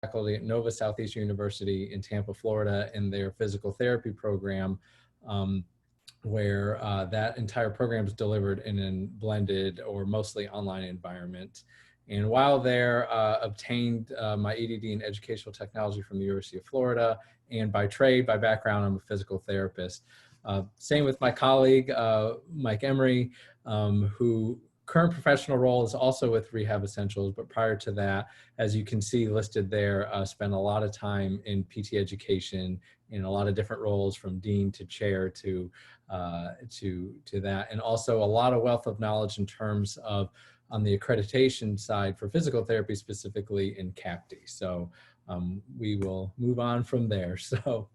faculty at Nova Southeastern University in Tampa, Florida, in their physical therapy program, where that entire program is delivered in a blended or mostly online environment. And while there, obtained my EDD in educational technology from the University of Florida, and by trade, by background, I'm a physical therapist. Same with my colleague, Mike Emery, who current professional role is also with Rehab Essentials, but prior to that, as you can see listed there, spent a lot of time in PT education in a lot of different roles, from dean to chair to that, and also a lot of wealth of knowledge in terms of on the accreditation side for physical therapy, specifically in CAPTE. So we will move on from there. So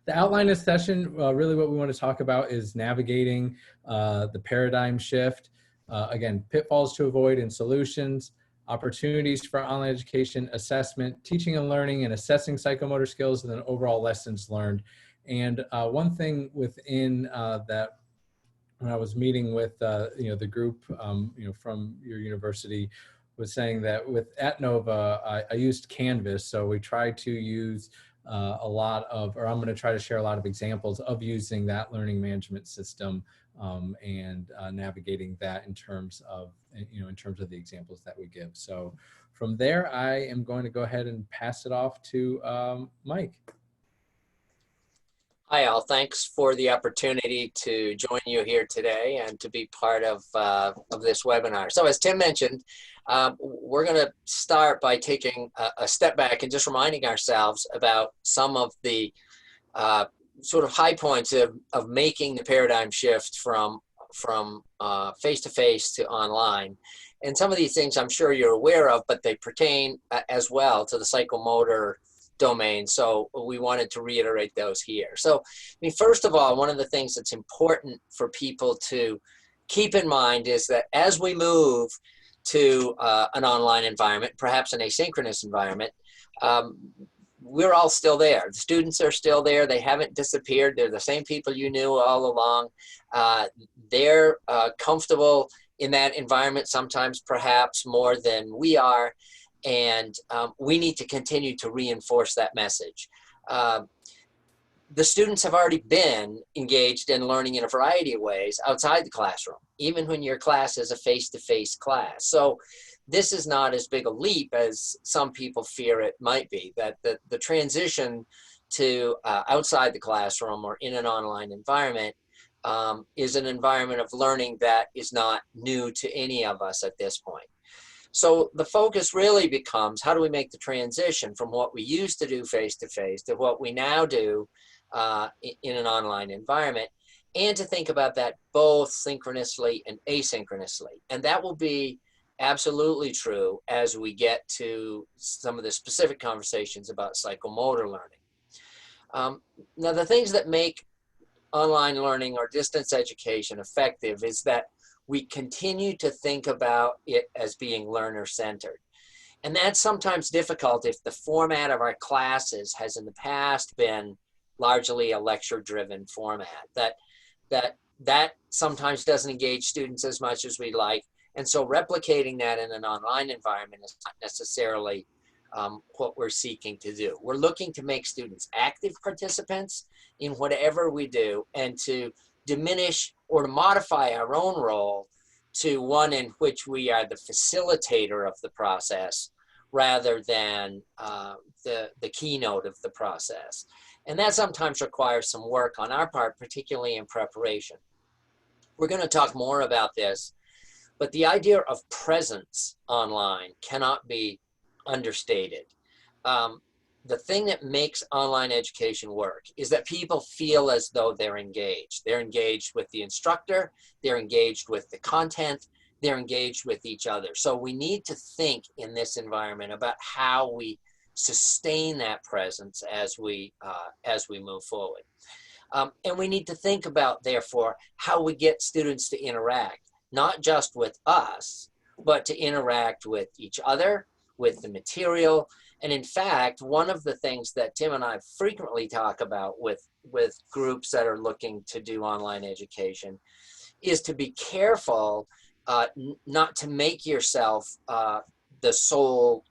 the outline of session, really what we want to talk about is navigating the paradigm shift. Again, pitfalls to avoid and solutions, opportunities for online education, assessment, teaching and learning, and assessing psychomotor skills, and then overall lessons learned. And one thing within that, when I was meeting with the group from your university, was saying that at Nova, I used Canvas. So we tried to use a lot of, or I'm going to try to share a lot of examples of using that learning management system and navigating that in terms of the examples that we give. So from there, I am going to go ahead and pass it off to Mike. Hi, all. Thanks for the opportunity to join you here today and to be part of this webinar. So as Tim mentioned, we're going to start by taking a step back and just reminding ourselves about some of the sort of high points of making the paradigm shift from face-to-face to online. And some of these things I'm sure you're aware of, but they pertain as well to the psychomotor domain. So we wanted to reiterate those here. So, I mean, first of all, one of the things that's important for people to keep in mind is that as we move to an online environment, perhaps an asynchronous environment, we're all still there. The students are still there. They haven't disappeared. They're the same people you knew all along. They're comfortable in that environment, sometimes perhaps more than we are. And we need to continue to reinforce that message. The students have already been engaged in learning in a variety of ways outside the classroom, even when your class is a face-to-face class. So this is not as big a leap as some people fear it might be, that the transition to outside the classroom or in an online environment is an environment of learning that is not new to any of us at this point. So the focus really becomes, how do we make the transition from what we used to do face-to-face to what we now do in an online environment, and to think about that both synchronously and asynchronously. And that will be absolutely true as we get to some of the specific conversations about psychomotor learning. Now, the things that make online learning or distance education effective is that we continue to think about it as being learner-centered. And that's sometimes difficult if the format of our classes has in the past been largely a lecture-driven format. That sometimes doesn't engage students as much as we'd like. And so replicating that in an online environment is not necessarily what we're seeking to do. We're looking to make students active participants in whatever we do, and to diminish or to modify our own role to one in which we are the facilitator of the process rather than the keynote of the process. And that sometimes requires some work on our part, particularly in preparation. We're going to talk more about this, but the idea of presence online cannot be understated. The thing that makes online education work is that people feel as though they're engaged. They're engaged with the instructor, they're engaged with the content, they're engaged with each other. So we need to think in this environment about how we sustain that presence as we move forward. And we need to think about, therefore, how we get students to interact, not just with us, but to interact with each other, with the material. And in fact, one of the things that Tim and I frequently talk about with groups that are looking to do online education is to be careful not to make yourself the sole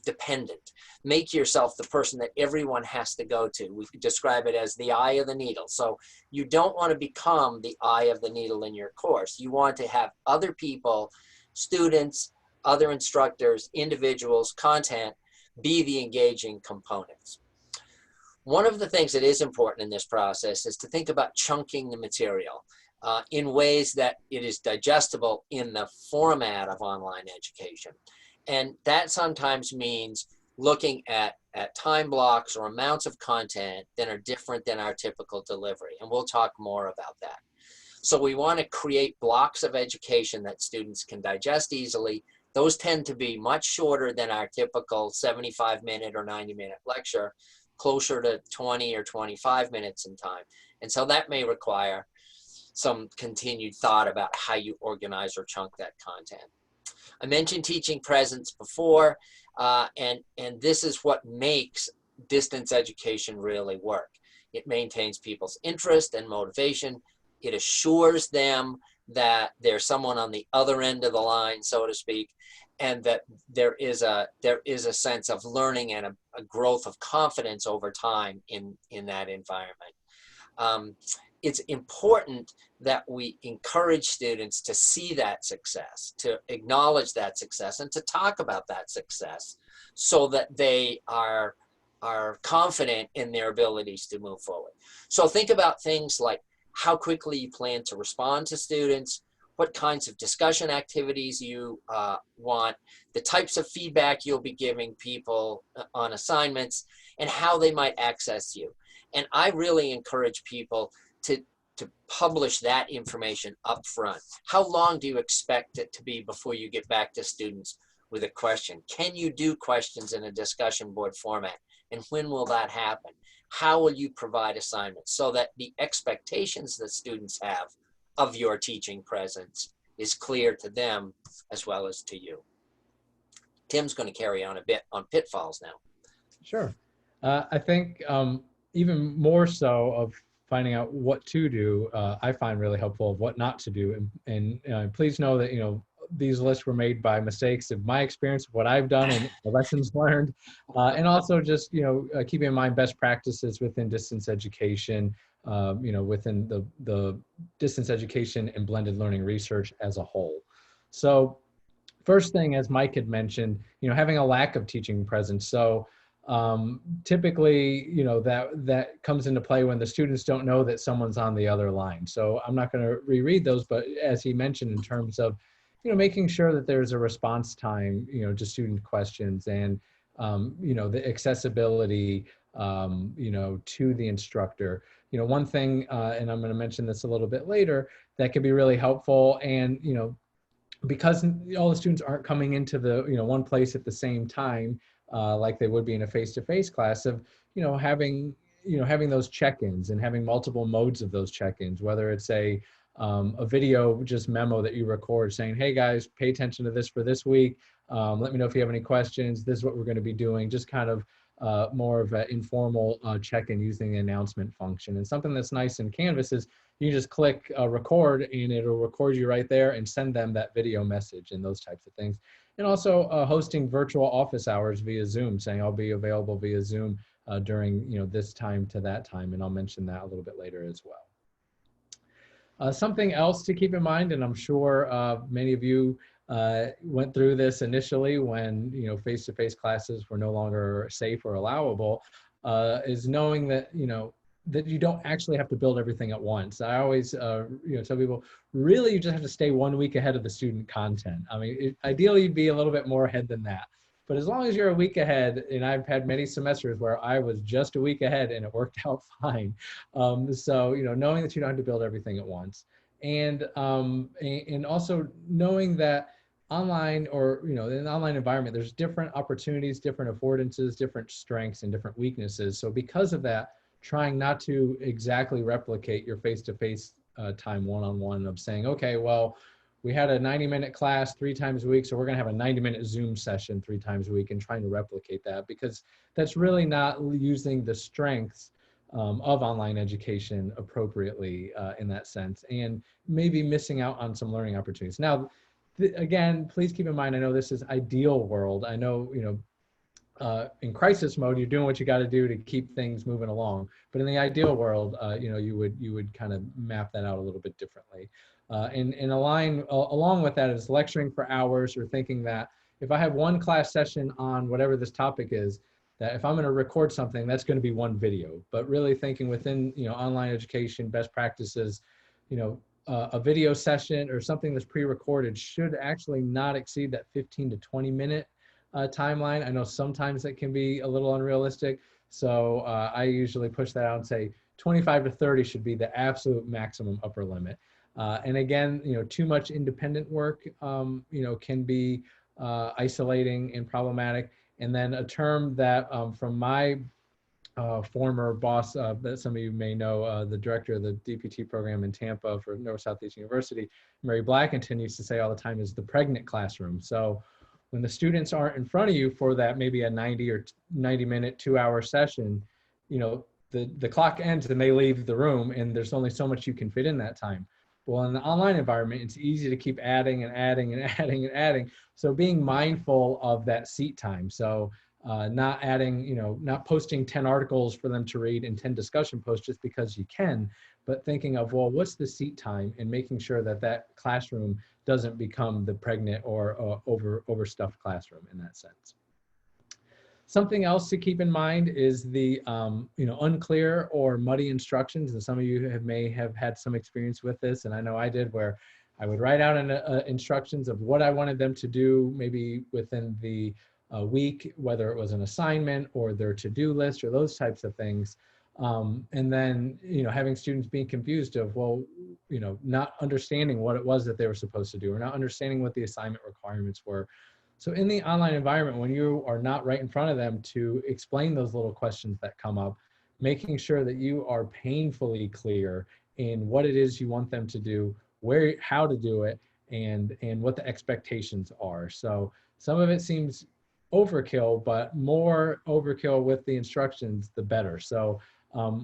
dependent. Make yourself the person that everyone has to go to. We could describe it as the eye of the needle. So you don't want to become the eye of the needle in your course. You want to have other people, students, other instructors, individuals, content, be the engaging components. One of the things that is important in this process is to think about chunking the material in ways that it is digestible in the format of online education. And that sometimes means looking at time blocks or amounts of content that are different than our typical delivery. And we'll talk more about that. So we want to create blocks of education that students can digest easily. Those tend to be much shorter than our typical 75-minute or 90-minute lecture, closer to 20 or 25 minutes in time. And so that may require some continued thought about how you organize or chunk that content. I mentioned teaching presence before, and this is what makes distance education really work. It maintains people's interest and motivation. It assures them that there's someone on the other end of the line, so to speak, and that there is a sense of learning and a growth of confidence over time in that environment. It's important that we encourage students to see that success, to acknowledge that success, and to talk about that success so that they are confident in their abilities to move forward. So think about things like how quickly you plan to respond to students, what kinds of discussion activities you want, the types of feedback you'll be giving people on assignments, and how they might access you. And I really encourage people to publish that information up front. How long do you expect it to be before you get back to students with a question? Can you do questions in a discussion board format? And when will that happen? How will you provide assignments so that the expectations that students have of your teaching presence is clear to them as well as to you? Tim's going to carry on a bit on pitfalls now. Sure. I think even more so of finding out what to do, I find really helpful of what not to do. And please know that, these lists were made by mistakes of my experience, what I've done and the lessons learned. And also just, keeping in mind best practices within distance education, within the distance education and blended learning research as a whole. So first thing, as Mike had mentioned, having a lack of teaching presence. So typically, that comes into play when the students don't know that someone's on the other line. So I'm not going to reread those, but as he mentioned, in terms of, making sure that there's a response time, to student questions and, the accessibility, to the instructor. One thing, and I'm going to mention this a little bit later, that can be really helpful. And, because all the students aren't coming into the, one place at the same time, like they would be in a face-to-face class, of, having those check-ins and having multiple modes of those check-ins, whether it's a video just memo that you record saying, hey guys, pay attention to this for this week. Let me know if you have any questions. This is what we're going to be doing. Just kind of more of an informal check-in using the announcement function. And something that's nice in Canvas is you just click record and it'll record you right there and send them that video message and those types of things. And also hosting virtual office hours via Zoom, saying I'll be available via Zoom during this time to that time. And I'll mention that a little bit later as well. Something else to keep in mind, and I'm sure many of you went through this initially when face-to-face classes were no longer safe or allowable, is knowing that that you don't actually have to build everything at once. I always tell people, really you just have to stay 1 week ahead of the student content. I mean, ideally you'd be a little bit more ahead than that. But as long as you're a week ahead, and I've had many semesters where I was just a week ahead and it worked out fine. So, knowing that you don't have to build everything at once. And also knowing that online, or, in an online environment, there's different opportunities, different affordances, different strengths, and different weaknesses. So because of that, trying not to exactly replicate your face-to-face time one-on-one of saying, okay, well, we had a 90-minute class 3 times a week, so we're going to have a 90-minute Zoom session 3 times a week, and trying to replicate that, because that's really not using the strengths of online education appropriately in that sense, and maybe missing out on some learning opportunities. Now, again, please keep in mind, I know this is ideal world. I know, in crisis mode, you're doing what you got to do to keep things moving along. But in the ideal world, you would kind of map that out a little bit differently. And along with that is lecturing for hours, or thinking that if I have one class session on whatever this topic is, that if I'm going to record something, that's going to be one video. But really thinking within, online education best practices, a video session or something that's pre-recorded should actually not exceed that 15 to 20 minute timeline. I know sometimes that can be a little unrealistic. So I usually push that out and say 25 to 30 should be the absolute maximum upper limit. And again, too much independent work, can be isolating and problematic. And then a term that from my former boss that some of you may know, the director of the DPT program in Tampa for North Southeast University, Mary Blackington, used to say all the time, is the pregnant classroom. So when the students aren't in front of you for that maybe a 90 minute, 2-hour session, the clock ends and they leave the room, and there's only so much you can fit in that time. Well, in the online environment, it's easy to keep adding and adding and adding and adding. So being mindful of that seat time. So not adding, not posting 10 articles for them to read and 10 discussion posts just because you can, but thinking of, well, what's the seat time, and making sure that that classroom doesn't become the pregnant or overstuffed classroom in that sense. Something else to keep in mind is the unclear or muddy instructions. And some of you may have had some experience with this, and I know I did, where I would write out instructions of what I wanted them to do, maybe within the week, whether it was an assignment or their to-do list or those types of things. And then, having students being confused of, well, not understanding what it was that they were supposed to do, or not understanding what the assignment requirements were. So in the online environment, when you are not right in front of them to explain those little questions that come up, making sure that you are painfully clear in what it is you want them to do, how to do it, and what the expectations are. So some of it seems overkill, but more overkill with the instructions, the better. So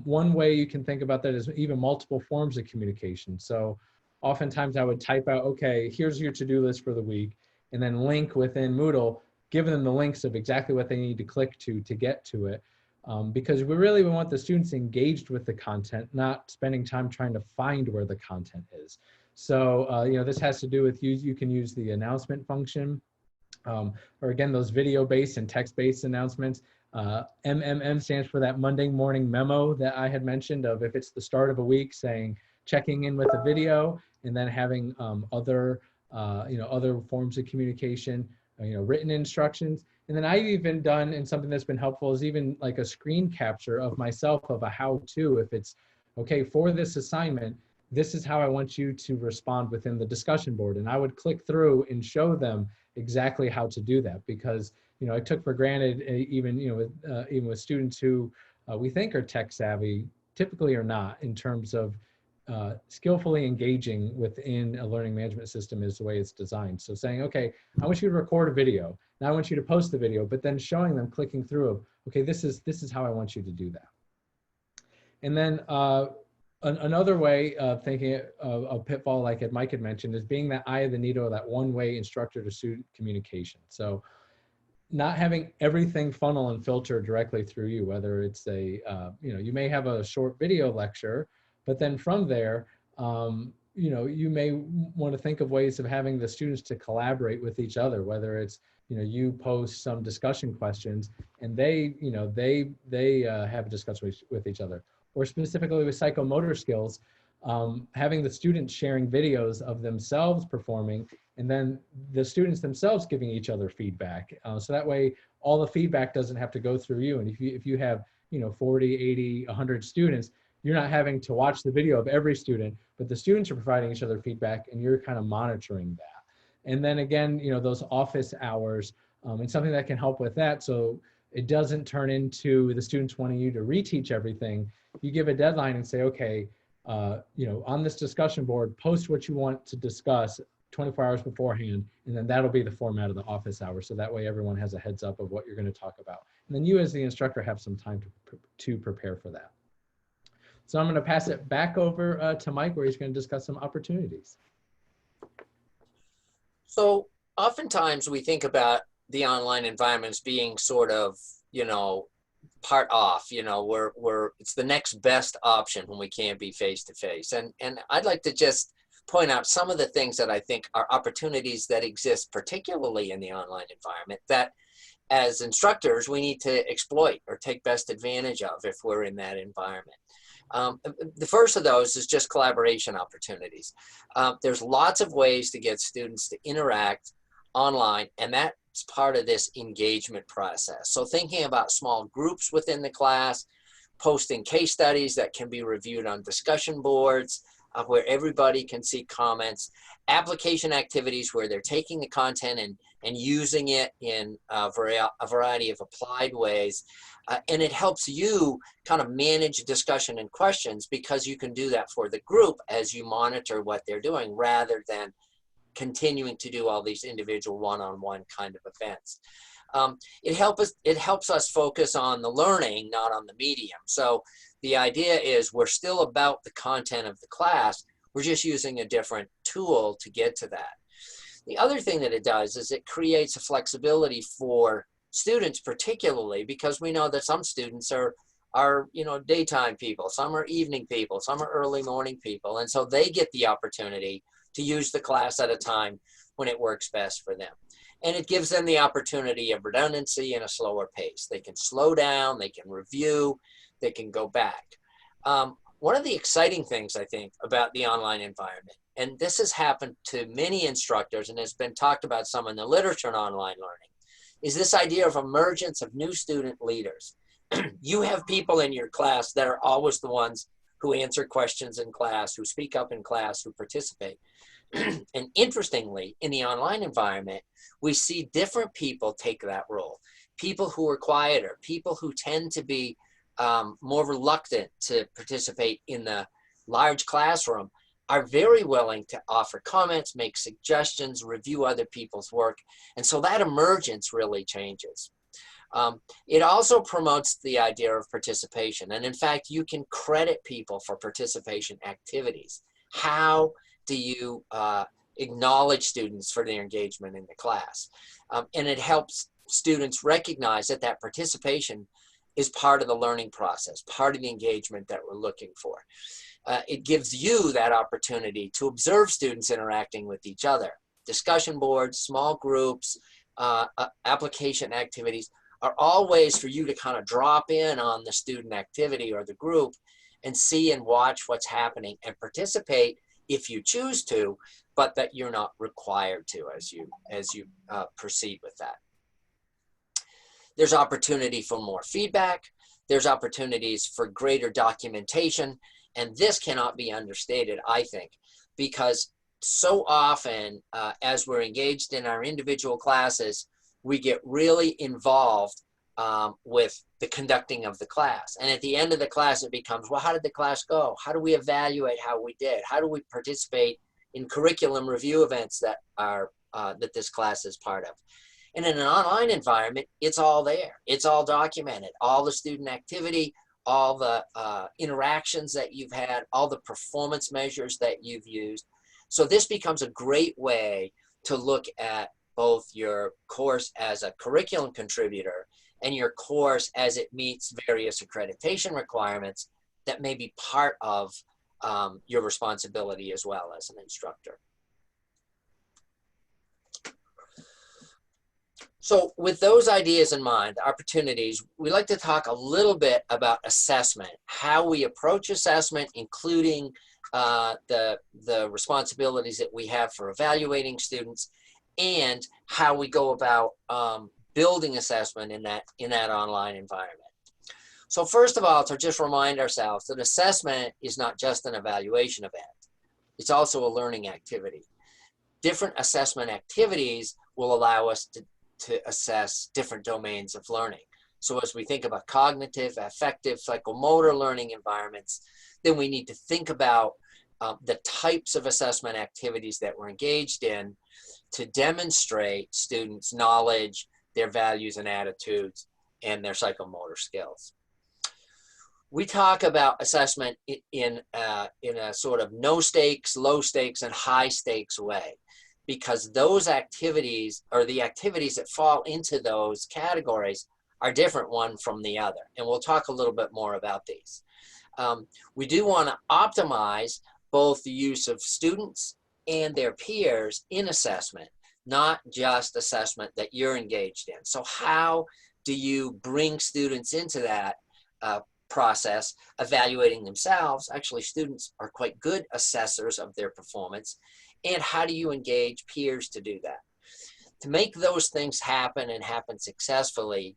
one way you can think about that is even multiple forms of communication. So oftentimes I would type out, okay, here's your to-do list for the week, and then link within Moodle, give them the links of exactly what they need to click to get to it. Because we really want the students engaged with the content, not spending time trying to find where the content is. So, this has to do with you can use the announcement function, or again, those video-based and text-based announcements. MMM stands for that Monday morning memo that I had mentioned, of if it's the start of a week, saying checking in with a video, and then having other forms of communication, written instructions. And then I've even done, and something that's been helpful is even like a screen capture of myself of a how-to. If it's, okay, for this assignment, this is how I want you to respond within the discussion board. And I would click through and show them exactly how to do that, because, I took for granted, even with students who we think are tech savvy, typically are not, in terms of skillfully engaging within a learning management system is the way it's designed. So saying, okay, I want you to record a video. Now I want you to post the video, but then showing them clicking through of, okay, this is how I want you to do that. And then another way of thinking of a pitfall, like Mike had mentioned, is being that eye of the needle, that one-way instructor to student communication. So not having everything funnel and filter directly through you, whether it's you may have a short video lecture, but then from there, you may want to think of ways of having the students to collaborate with each other, whether it's, you post some discussion questions and they have a discussion with each other, or specifically with psychomotor skills, having the students sharing videos of themselves performing, and then the students themselves giving each other feedback. So that way, all the feedback doesn't have to go through you. And if you have, 40, 80, 100 students, you're not having to watch the video of every student, but the students are providing each other feedback, and you're kind of monitoring that. And then again, those office hours, and something that can help with that, so it doesn't turn into the students wanting you to reteach everything. You give a deadline and say, okay, on this discussion board, post what you want to discuss 24 hours beforehand, and then that'll be the format of the office hours. So that way everyone has a heads up of what you're going to talk about. And then you as the instructor have some time to prepare for that. So I'm going to pass it back over to Mike, where he's going to discuss some opportunities. So oftentimes we think about the online environments being sort of, part off, it's the next best option when we can't be face to face. And I'd like to just point out some of the things that I think are opportunities that exist, particularly in the online environment, that as instructors, we need to exploit or take best advantage of if we're in that environment. The first of those is just collaboration opportunities. There's lots of ways to get students to interact online, and that's part of this engagement process. So thinking about small groups within the class, posting case studies that can be reviewed on discussion boards, where everybody can see comments, application activities where they're taking the content and using it in a variety of applied ways. And it helps you kind of manage discussion and questions, because you can do that for the group as you monitor what they're doing, rather than continuing to do all these individual one-on-one kind of events. It helps us focus on the learning, not on the medium. So the idea is we're still about the content of the class. We're just using a different tool to get to that. The other thing that it does is it creates a flexibility for students, particularly because we know that some students are daytime people, some are evening people, some are early morning people, and so they get the opportunity to use the class at a time when it works best for them. And it gives them the opportunity of redundancy and a slower pace. They can slow down, they can review, they can go back. One of the exciting things, I think, about the online environment, and this has happened to many instructors and has been talked about some in the literature on online learning, is this idea of emergence of new student leaders. You have people in your class that are always the ones who answer questions in class, who speak up in class, who participate. And interestingly, in the online environment, we see different people take that role. People who are quieter, people who tend to be more reluctant to participate in the large classroom, are very willing to offer comments, make suggestions, review other people's work. And so that emergence really changes. It also promotes the idea of participation. And in fact, you can credit people for participation activities. How do you acknowledge students for their engagement in the class? And it helps students recognize that that participation is part of the learning process, part of the engagement that we're looking for. It gives you that opportunity to observe students interacting with each other. Discussion boards, small groups, application activities are all ways for you to kind of drop in on the student activity or the group and see and watch what's happening and participate if you choose to, but that you're not required to as you proceed with that. There's opportunity for more feedback. There's opportunities for greater documentation. And this cannot be understated, I think, because so often as we're engaged in our individual classes, we get really involved with the conducting of the class. And at the end of the class, it becomes, well, how did the class go? How do we evaluate how we did? How do we participate in curriculum review events that are that this class is part of? And in an online environment, it's all there. It's all documented. All the student activity, all the interactions that you've had, all the performance measures that you've used. So this becomes a great way to look at both your course as a curriculum contributor and your course as it meets various accreditation requirements that may be part of your responsibility as well as an instructor. So with those ideas in mind, opportunities, we like to talk a little bit about assessment, how we approach assessment, including the responsibilities that we have for evaluating students, and how we go about building assessment in that online environment. So first of all, to just remind ourselves that assessment is not just an evaluation event. It's also a learning activity. Different assessment activities will allow us to assess different domains of learning. So as we think about cognitive, affective, psychomotor learning environments, then we need to think about the types of assessment activities that we're engaged in to demonstrate students' knowledge, their values and attitudes, and their psychomotor skills. We talk about assessment in a sort of no stakes, low stakes, and high stakes way, because those activities, or the activities that fall into those categories, are different one from the other. And we'll talk a little bit more about these. We do want to optimize both the use of students and their peers in assessment, not just assessment that you're engaged in. So how do you bring students into that process, evaluating themselves? Actually, students are quite good assessors of their performance. And how do you engage peers to do that? To make those things happen and happen successfully,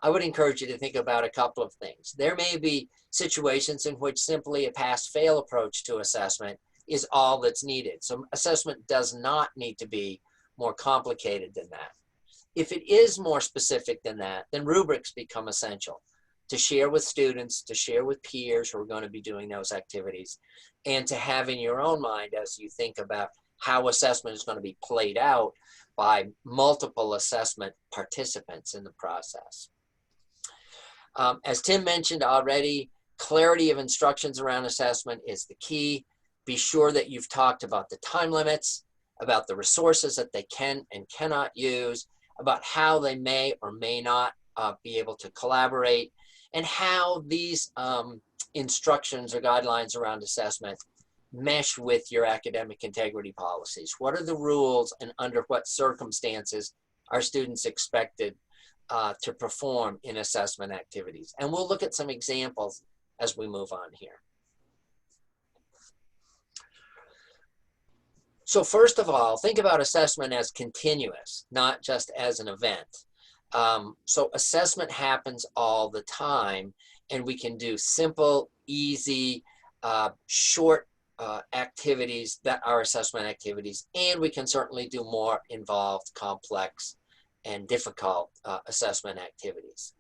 I would encourage you to think about a couple of things. There may be situations in which simply a pass-fail approach to assessment is all that's needed. So assessment does not need to be more complicated than that. If it is more specific than that, then rubrics become essential to share with students, to share with peers who are going to be doing those activities, and to have in your own mind as you think about how assessment is going to be played out by multiple assessment participants in the process. As Tim mentioned already, clarity of instructions around assessment is the key. Be sure that you've talked about the time limits, about the resources that they can and cannot use, about how they may or may not be able to collaborate, and how these instructions or guidelines around assessment mesh with your academic integrity policies. What are the rules, and under what circumstances are students expected to perform in assessment activities? And we'll look at some examples as we move on here. So first of all, think about assessment as continuous, not just as an event. So assessment happens all the time, and we can do simple, easy, short activities that are assessment activities, and we can certainly do more involved, complex, and difficult assessment activities.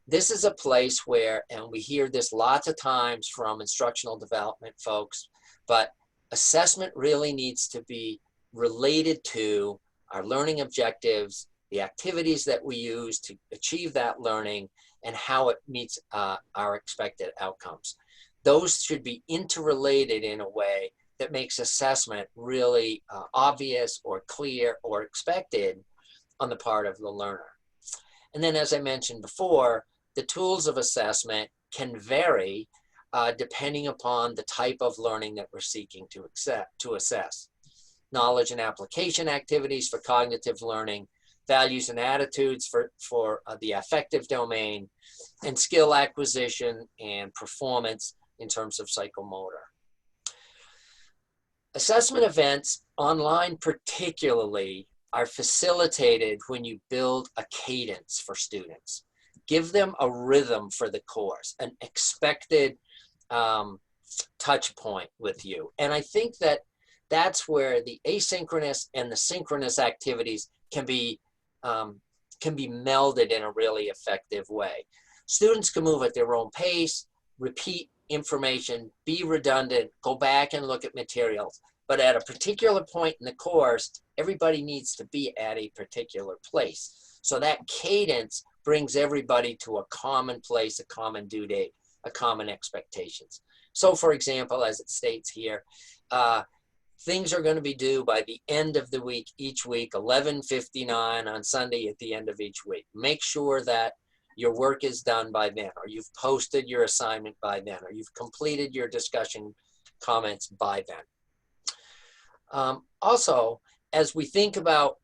This is a place where, and we hear this lots of times from instructional development folks, but assessment really needs to be related to our learning objectives, the activities that we use to achieve that learning, and how it meets our expected outcomes. Those should be interrelated in a way that makes assessment really obvious or clear or expected on the part of the learner. And then, as I mentioned before, the tools of assessment can vary depending upon the type of learning that we're seeking to assess. Knowledge and application activities for cognitive learning, values and attitudes for the affective domain, and skill acquisition and performance in terms of psychomotor. Assessment events, online particularly, are facilitated when you build a cadence for students. Give them a rhythm for the course, an expected touch point with you. And I think that that's where the asynchronous and the synchronous activities can be melded in a really effective way. Students can move at their own pace, repeat information, be redundant, go back and look at materials. But at a particular point in the course, everybody needs to be at a particular place. So that cadence brings everybody to a common place, a common due date, a common expectations. So for example, as it states here, things are going to be due by the end of the week, each week, 11:59 on Sunday at the end of each week. Make sure that your work is done by then, or you've posted your assignment by then, or you've completed your discussion comments by then. Also, as we think about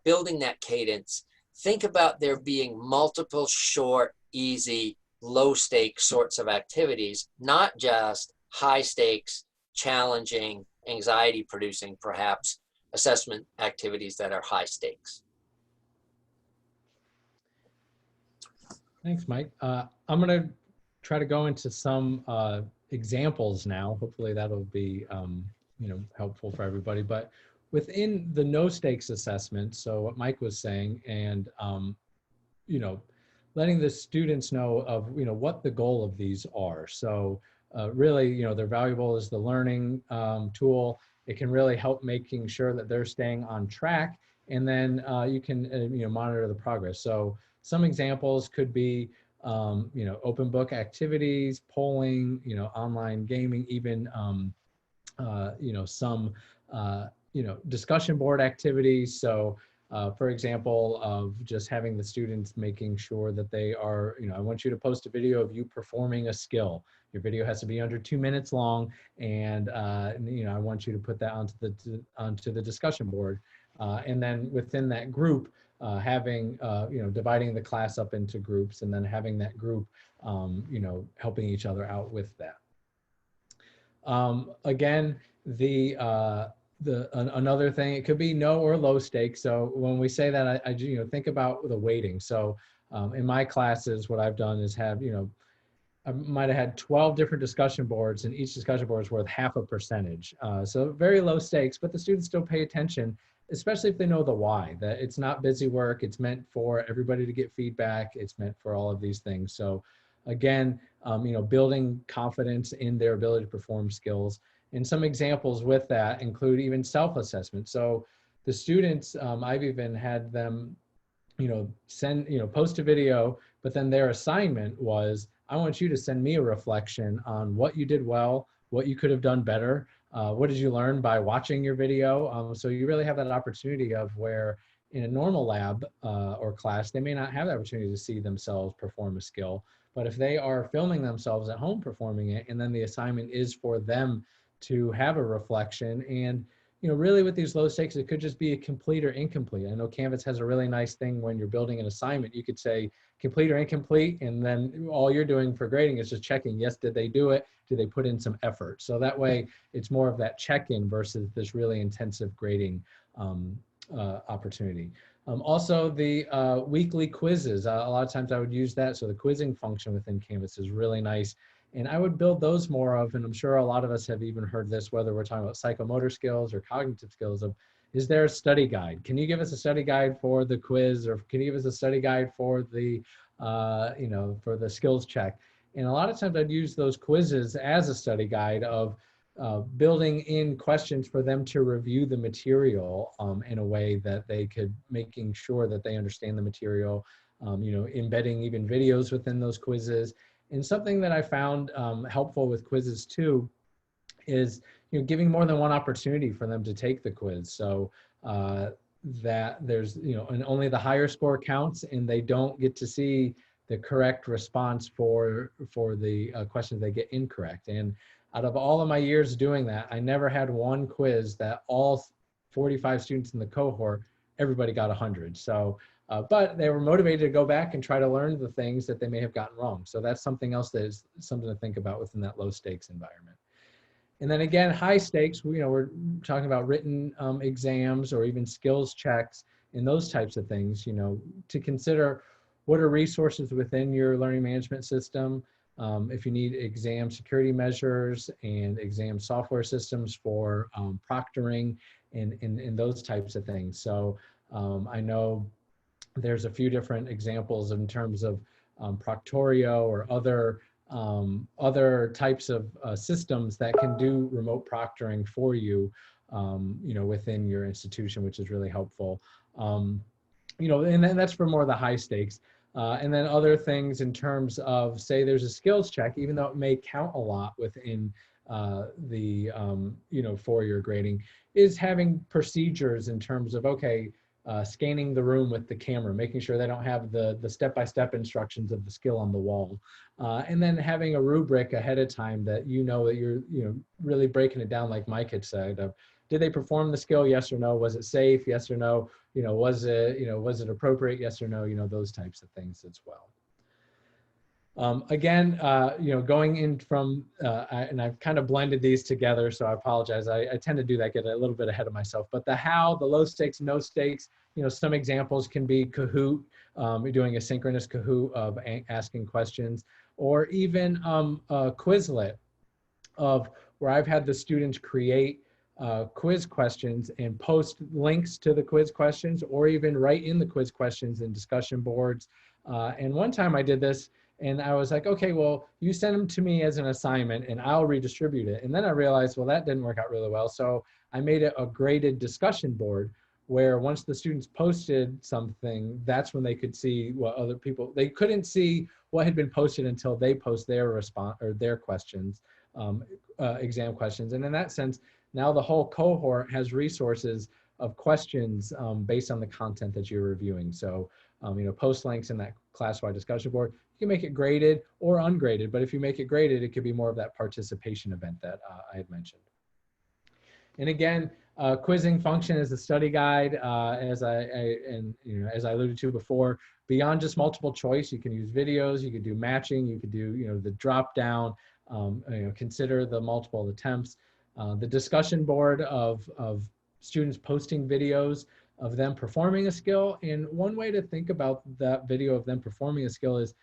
building that cadence, think about there being multiple short, easy, low stakes sorts of activities, not just high stakes, challenging, anxiety producing, perhaps, assessment activities that are high stakes. Thanks, Mike. I'm going to try to go into some examples now. Hopefully that'll be helpful for everybody. But within the no stakes assessment, so what Mike was saying, and letting the students know of what the goal of these are. So really, they're valuable as the learning tool. It can really help making sure that they're staying on track, and then you can monitor the progress. So some examples could be open book activities, polling, online gaming, even some discussion board activities. So for example, of just having the students making sure that they are, I want you to post a video of you performing a skill. Your video has to be under 2 minutes long, and I want you to put that onto the discussion board. And then within that group, having, dividing the class up into groups, and then having that group, helping each other out with that. Again, another thing, it could be no or low stakes. So when we say that, I think about the weighting. So in my classes, what I've done is have, I might have had 12 different discussion boards, and each discussion board is worth half a percentage. So very low stakes, but the students still pay attention, especially if they know the why, that it's not busy work. It's meant for everybody to get feedback. It's meant for all of these things. So again, building confidence in their ability to perform skills. And some examples with that include even self-assessment. So the students, I've even had them, post a video, but then their assignment was, I want you to send me a reflection on what you did well, what you could have done better. What did you learn by watching your video? So you really have that opportunity of where in a normal lab or class, they may not have the opportunity to see themselves perform a skill. But if they are filming themselves at home performing it, and then the assignment is for them to have a reflection, and really with these low stakes, it could just be a complete or incomplete. I know Canvas has a really nice thing when you're building an assignment, you could say complete or incomplete, and then all you're doing for grading is just checking, yes, did they do it? Did they put in some effort? So that way it's more of that check-in versus this really intensive grading opportunity. Also the weekly quizzes, a lot of times I would use that. So the quizzing function within Canvas is really nice. And I would build those more of, and I'm sure a lot of us have even heard this, whether we're talking about psychomotor skills or cognitive skills, of, is there a study guide? Can you give us a study guide for the quiz, or can you give us a study guide for the, for the skills check? And a lot of times I'd use those quizzes as a study guide of building in questions for them to review the material in a way that they could, making sure that they understand the material, embedding even videos within those quizzes. And something that I found helpful with quizzes too is, giving more than one opportunity for them to take the quiz. So that there's, and only the higher score counts, and they don't get to see the correct response for the questions they get incorrect. And out of all of my years doing that, I never had one quiz that all 45 students in the cohort, everybody got 100. So but they were motivated to go back and try to learn the things that they may have gotten wrong. So that's something else that is something to think about within that low stakes environment. And then again, high stakes, we're talking about written exams or even skills checks and those types of things, to consider what are resources within your learning management system. If you need exam security measures and exam software systems for proctoring and those types of things. So I know there's a few different examples in terms of Proctorio or other types of systems that can do remote proctoring for you, within your institution, which is really helpful. And then that's for more of the high stakes. And then other things in terms of, say there's a skills check, even though it may count a lot within for your grading, is having procedures in terms of, okay, scanning the room with the camera, making sure they don't have the step-by-step instructions of the skill on the wall. And then having a rubric ahead of time that that you're really breaking it down, like Mike had said, of, did they perform the skill, yes or no? Was it safe, yes or no? Was it appropriate, yes or no? Those types of things as well. Again, going in from, and I've kind of blended these together, so I apologize. I tend to do that, get a little bit ahead of myself. But the how, the low stakes, no stakes, some examples can be Kahoot, doing a synchronous Kahoot of asking questions, or even Quizlet, of where I've had the students create quiz questions and post links to the quiz questions, or even write in the quiz questions in discussion boards. And one time I did this, and I was like, okay, well, you send them to me as an assignment and I'll redistribute it. And then I realized, well, that didn't work out really well. So I made it a graded discussion board where once the students posted something, that's when they could see what other people, they couldn't see what had been posted until they post their response or their questions, exam questions. And in that sense, Now the whole cohort has resources of questions based on the content that you're reviewing. So, post links in that class-wide discussion board. You can make it graded or ungraded, but if you make it graded, it could be more of that participation event that I had mentioned. And again, quizzing function is a study guide, as I alluded to before. Beyond just multiple choice, you can use videos, you could do matching, you could do the drop down, consider the multiple attempts. The discussion board of students posting videos of them performing a skill. And one way to think about that video of them performing a skill is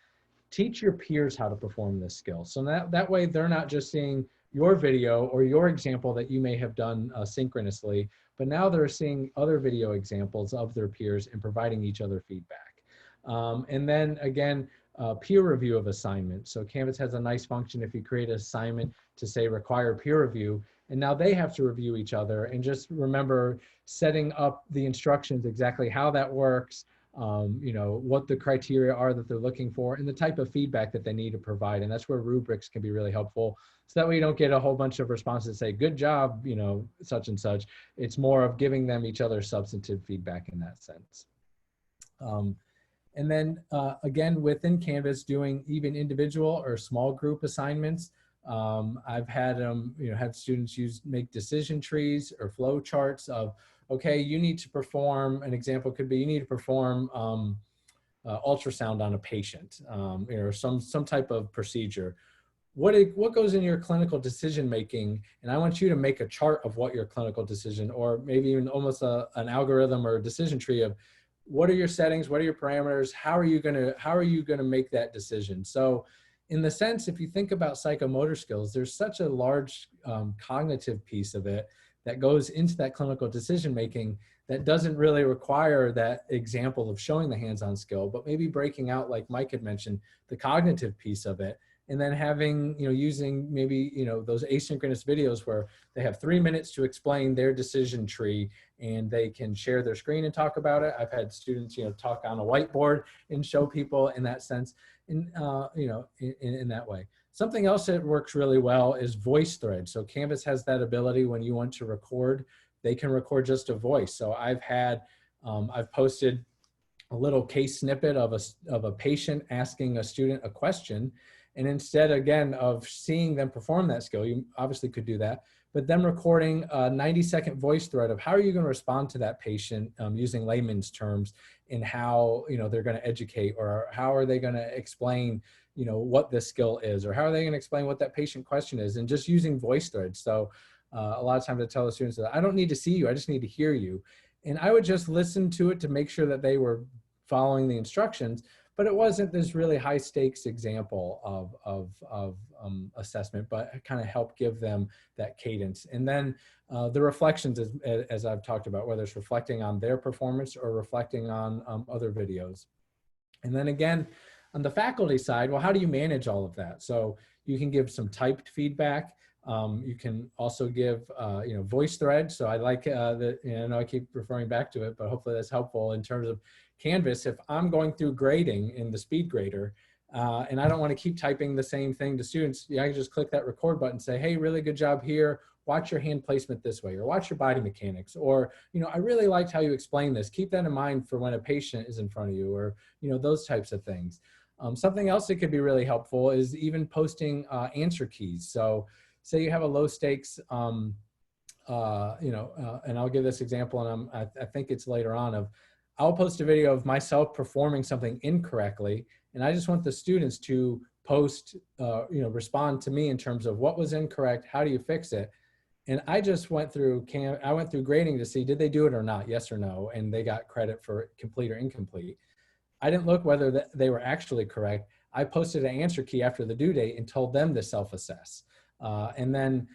teach your peers how to perform this skill. So that way they're not just seeing your video or your example that you may have done synchronously, but now they're seeing other video examples of their peers and providing each other feedback. And then again, peer review of assignments. So Canvas has a nice function if you create an assignment to say require peer review, and now they have to review each other, and just remember setting up the instructions exactly how that works, what the criteria are that they're looking for, and the type of feedback that they need to provide. And that's where rubrics can be really helpful. So that way you don't get a whole bunch of responses that say, good job, such and such. It's more of giving them each other substantive feedback in that sense. And then again, within Canvas, doing even individual or small group assignments. I've had have students make decision trees or flow charts of, okay, you need to perform, an example could be you need to perform ultrasound on a patient, or some type of procedure. What goes in your clinical decision making? And I want you to make a chart of what your clinical decision, or maybe even almost an algorithm or a decision tree of what are your settings, what are your parameters, how are you gonna make that decision? So in the sense, if you think about psychomotor skills, there's such a large cognitive piece of it that goes into that clinical decision making that doesn't really require that example of showing the hands-on skill, but maybe breaking out, like Mike had mentioned, the cognitive piece of it, and then having, using maybe, those asynchronous videos where they have 3 minutes to explain their decision tree and they can share their screen and talk about it. I've had students, talk on a whiteboard and show people in that sense, in that way. Something else that works really well is voice thread. So Canvas has that ability when you want to record, they can record just a voice. So I've posted a little case snippet of a patient asking a student a question. And instead, again, of seeing them perform that skill, you obviously could do that, but them recording a 90-second voice thread of how are you going to respond to that patient using layman's terms, and how, they're going to educate, or how are they going to explain, what this skill is, or how are they going to explain what that patient question is, and just using voice threads. So a lot of times I tell the students that I don't need to see you, I just need to hear you. And I would just listen to it to make sure that they were following the instructions, but it wasn't this really high stakes example of assessment, but kind of help give them that cadence. And then the reflections, as I've talked about, whether it's reflecting on their performance or reflecting on other videos. And then again, on the faculty side, well, how do you manage all of that? So you can give some typed feedback. You can also give, voice threads. So I like that, I keep referring back to it, but hopefully that's helpful in terms of Canvas. If I'm going through grading in the speed grader, and I don't want to keep typing the same thing to students, I can just click that record button and say, hey, really good job here. Watch your hand placement this way, or watch your body mechanics, or, I really liked how you explained this. Keep that in mind for when a patient is in front of you, or, those types of things. Something else that could be really helpful is even posting answer keys. So say you have a low stakes, and I'll give this example, and I think it's later on, of I'll post a video of myself performing something incorrectly, and I just want the students to post, respond to me in terms of what was incorrect, how do you fix it? And I just went through grading to see, did they do it or not, yes or no, and they got credit for complete or incomplete. I didn't look whether they were actually correct. I posted an answer key after the due date and told them to self-assess. And then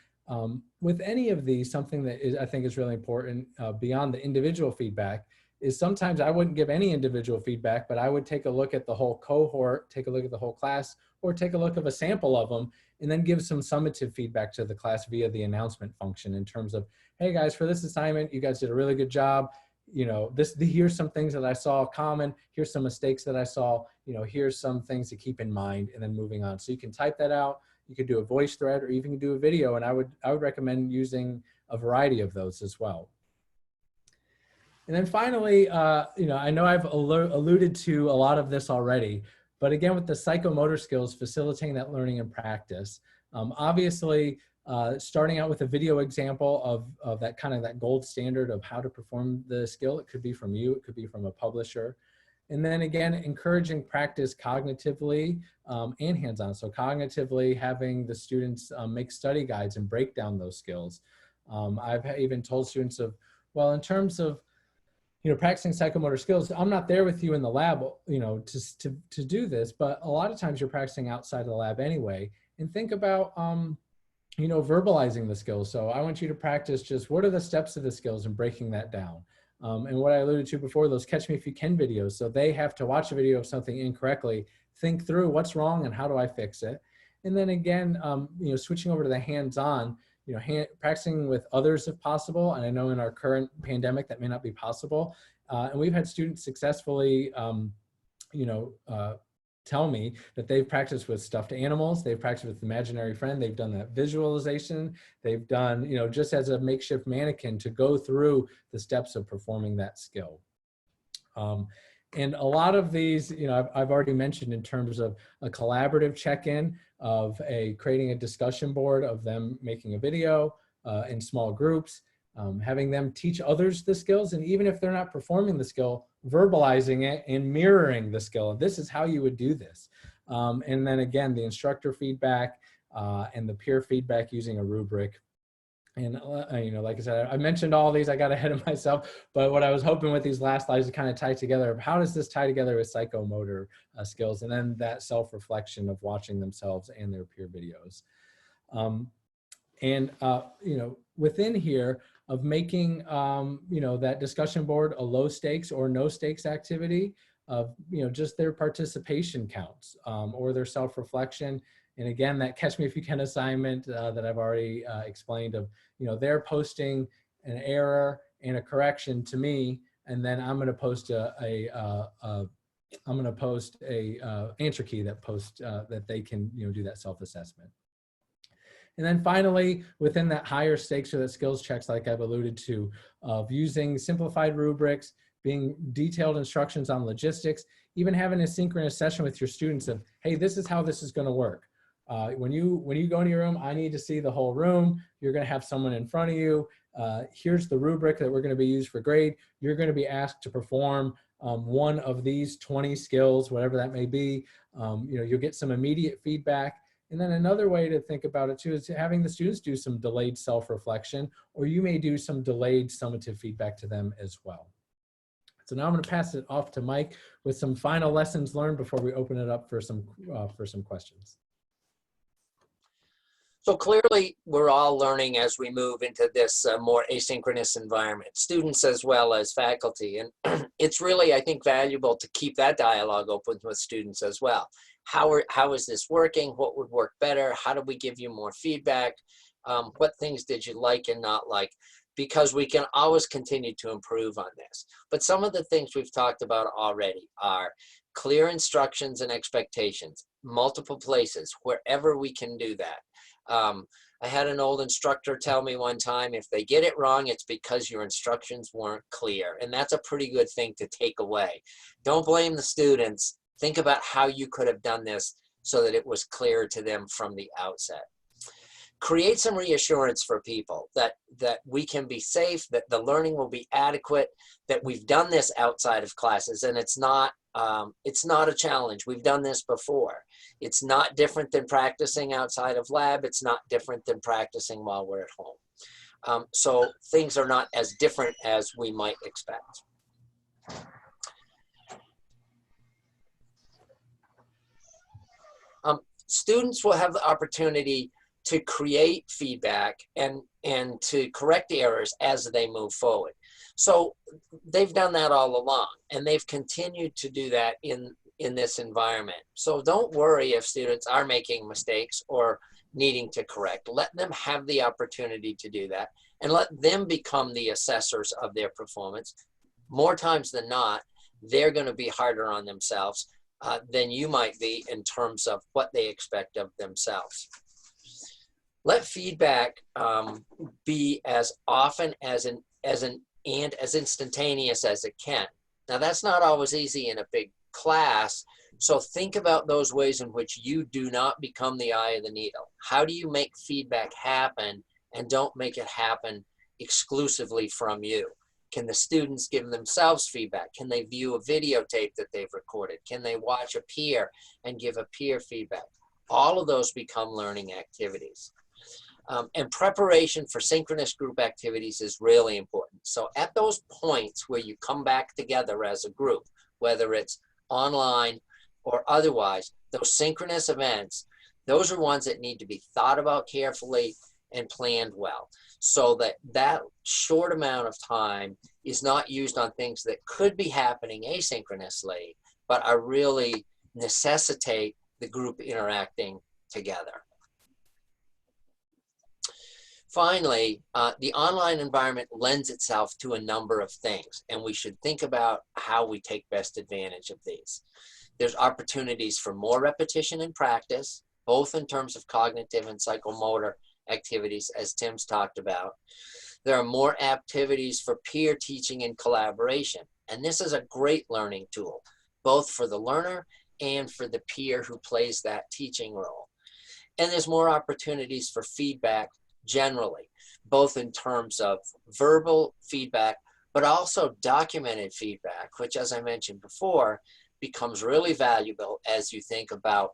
with any of these, something that I think is really important beyond the individual feedback is sometimes I wouldn't give any individual feedback, but I would take a look at the whole cohort, take a look at the whole class, or take a look of a sample of them, and then give some summative feedback to the class via the announcement function in terms of, hey guys, for this assignment, you guys did a really good job. Here's some things that I saw common. Here's some mistakes that I saw. Here's some things to keep in mind, and then moving on. So you can type that out. You could do a voice thread, or even do a video. And I would recommend using a variety of those as well. And then finally, you know, I know I've alluded to a lot of this already, but again, with the psychomotor skills, facilitating that learning and practice, obviously, starting out with a video example of that kind of that gold standard of how to perform the skill. It could be from you, it could be from a publisher. And then again, encouraging practice cognitively and hands-on. So cognitively, having the students make study guides and break down those skills. I've even told students of, well, in terms of, you know, practicing psychomotor skills, I'm not there with you in the lab, you know, to do this, but a lot of times you're practicing outside of the lab anyway. And think about, you know, verbalizing the skills. So I want you to practice just what are the steps of the skills and breaking that down. And what I alluded to before, those catch me if you can videos. So they have to watch a video of something incorrectly, think through what's wrong and how do I fix it. And then again, you know, switching over to the hands-on, you know, practicing with others if possible. And I know in our current pandemic that may not be possible. And we've had students successfully, you know, tell me that they've practiced with stuffed animals, they've practiced with imaginary friend, they've done that visualization, they've done, you know, just as a makeshift mannequin to go through the steps of performing that skill. And a lot of these, you know, I've already mentioned in terms of a collaborative check-in of creating a discussion board of them making a video in small groups, having them teach others the skills, and even if they're not performing the skill, verbalizing it and mirroring the skill. This is how you would do this. And then again, the instructor feedback and the peer feedback using a rubric. And, you know, like I said, I mentioned all these, I got ahead of myself, but what I was hoping with these last slides to kind of tie together, how does this tie together with psychomotor skills? And then that self-reflection of watching themselves and their peer videos. You know, within here of making, you know, that discussion board a low stakes or no stakes activity of, you know, just their participation counts or their self-reflection. And again, that catch me if you can assignment that I've already explained of, you know, they're posting an error and a correction to me, and then I'm going to post a answer key that posts that they can, you know, do that self-assessment. And then finally, within that higher stakes or that skills checks, like I've alluded to, of using simplified rubrics, being detailed instructions on logistics, even having a synchronous session with your students of, hey, this is how this is going to work. When you go into your room, I need to see the whole room. You're going to have someone in front of you. Here's the rubric that we're going to be used for grade. You're going to be asked to perform one of these 20 skills, whatever that may be. You know, you'll get some immediate feedback. And then another way to think about it too is having the students do some delayed self-reflection, or you may do some delayed summative feedback to them as well. So now I'm going to pass it off to Mike with some final lessons learned before we open it up for some questions. So clearly, we're all learning as we move into this more asynchronous environment, students as well as faculty. And it's really, I think, valuable to keep that dialogue open with students as well. How is this working? What would work better? How do we give you more feedback? What things did you like and not like? Because we can always continue to improve on this. But some of the things we've talked about already are clear instructions and expectations, multiple places, wherever we can do that. I had an old instructor tell me one time, if they get it wrong, it's because your instructions weren't clear. And that's a pretty good thing to take away. Don't blame the students. Think about how you could have done this so that it was clear to them from the outset. Create some reassurance for people that we can be safe, that the learning will be adequate, that we've done this outside of classes, and it's not a challenge. We've done this before. It's not different than practicing outside of lab. It's not different than practicing while we're at home. So things are not as different as we might expect. Students will have the opportunity to create feedback and to correct the errors as they move forward. So they've done that all along, and they've continued to do that in this environment. So don't worry if students are making mistakes or needing to correct. Let them have the opportunity to do that, and let them become the assessors of their performance. More times than not, they're going to be harder on themselves than you might be in terms of what they expect of themselves. Let feedback be as often as instantaneous as it can. Now, that's not always easy in a big class. So think about those ways in which you do not become the eye of the needle. How do you make feedback happen and don't make it happen exclusively from you? Can the students give themselves feedback? Can they view a videotape that they've recorded? Can they watch a peer and give a peer feedback? All of those become learning activities. And preparation for synchronous group activities is really important. So at those points where you come back together as a group, whether it's online or otherwise, those synchronous events, those are ones that need to be thought about carefully and planned well, so that that short amount of time is not used on things that could be happening asynchronously, but are really necessitate the group interacting together. Finally, the online environment lends itself to a number of things, and we should think about how we take best advantage of these. There's opportunities for more repetition and practice, both in terms of cognitive and psychomotor activities, as Tim's talked about. There are more activities for peer teaching and collaboration, and this is a great learning tool, both for the learner and for the peer who plays that teaching role. And there's more opportunities for feedback generally, both in terms of verbal feedback, but also documented feedback, which, as I mentioned before, becomes really valuable as you think about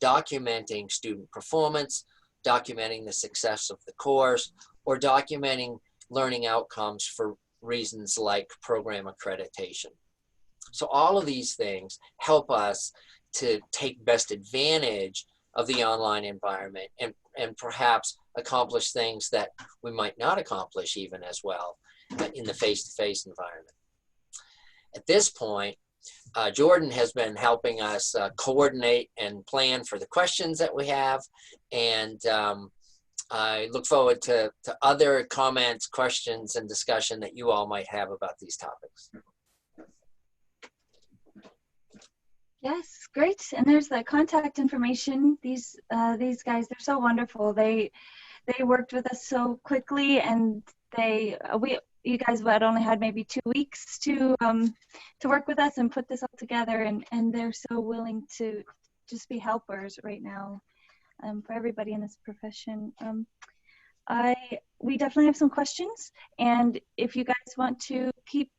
documenting student performance, documenting the success of the course, or documenting learning outcomes for reasons like program accreditation. So all of these things help us to take best advantage of the online environment and perhaps accomplish things that we might not accomplish even as well in the face-to-face environment. At this point, Jordan has been helping us coordinate and plan for the questions that we have, and I look forward to other comments, questions, and discussion that you all might have about these topics. Yes, great. And there's the contact information. These guys, they're so wonderful. They worked with us so quickly, and you guys had only had maybe 2 weeks to work with us and put this all together, and they're so willing to just be helpers right now for everybody in this profession. We definitely have some questions, and if you guys want to keep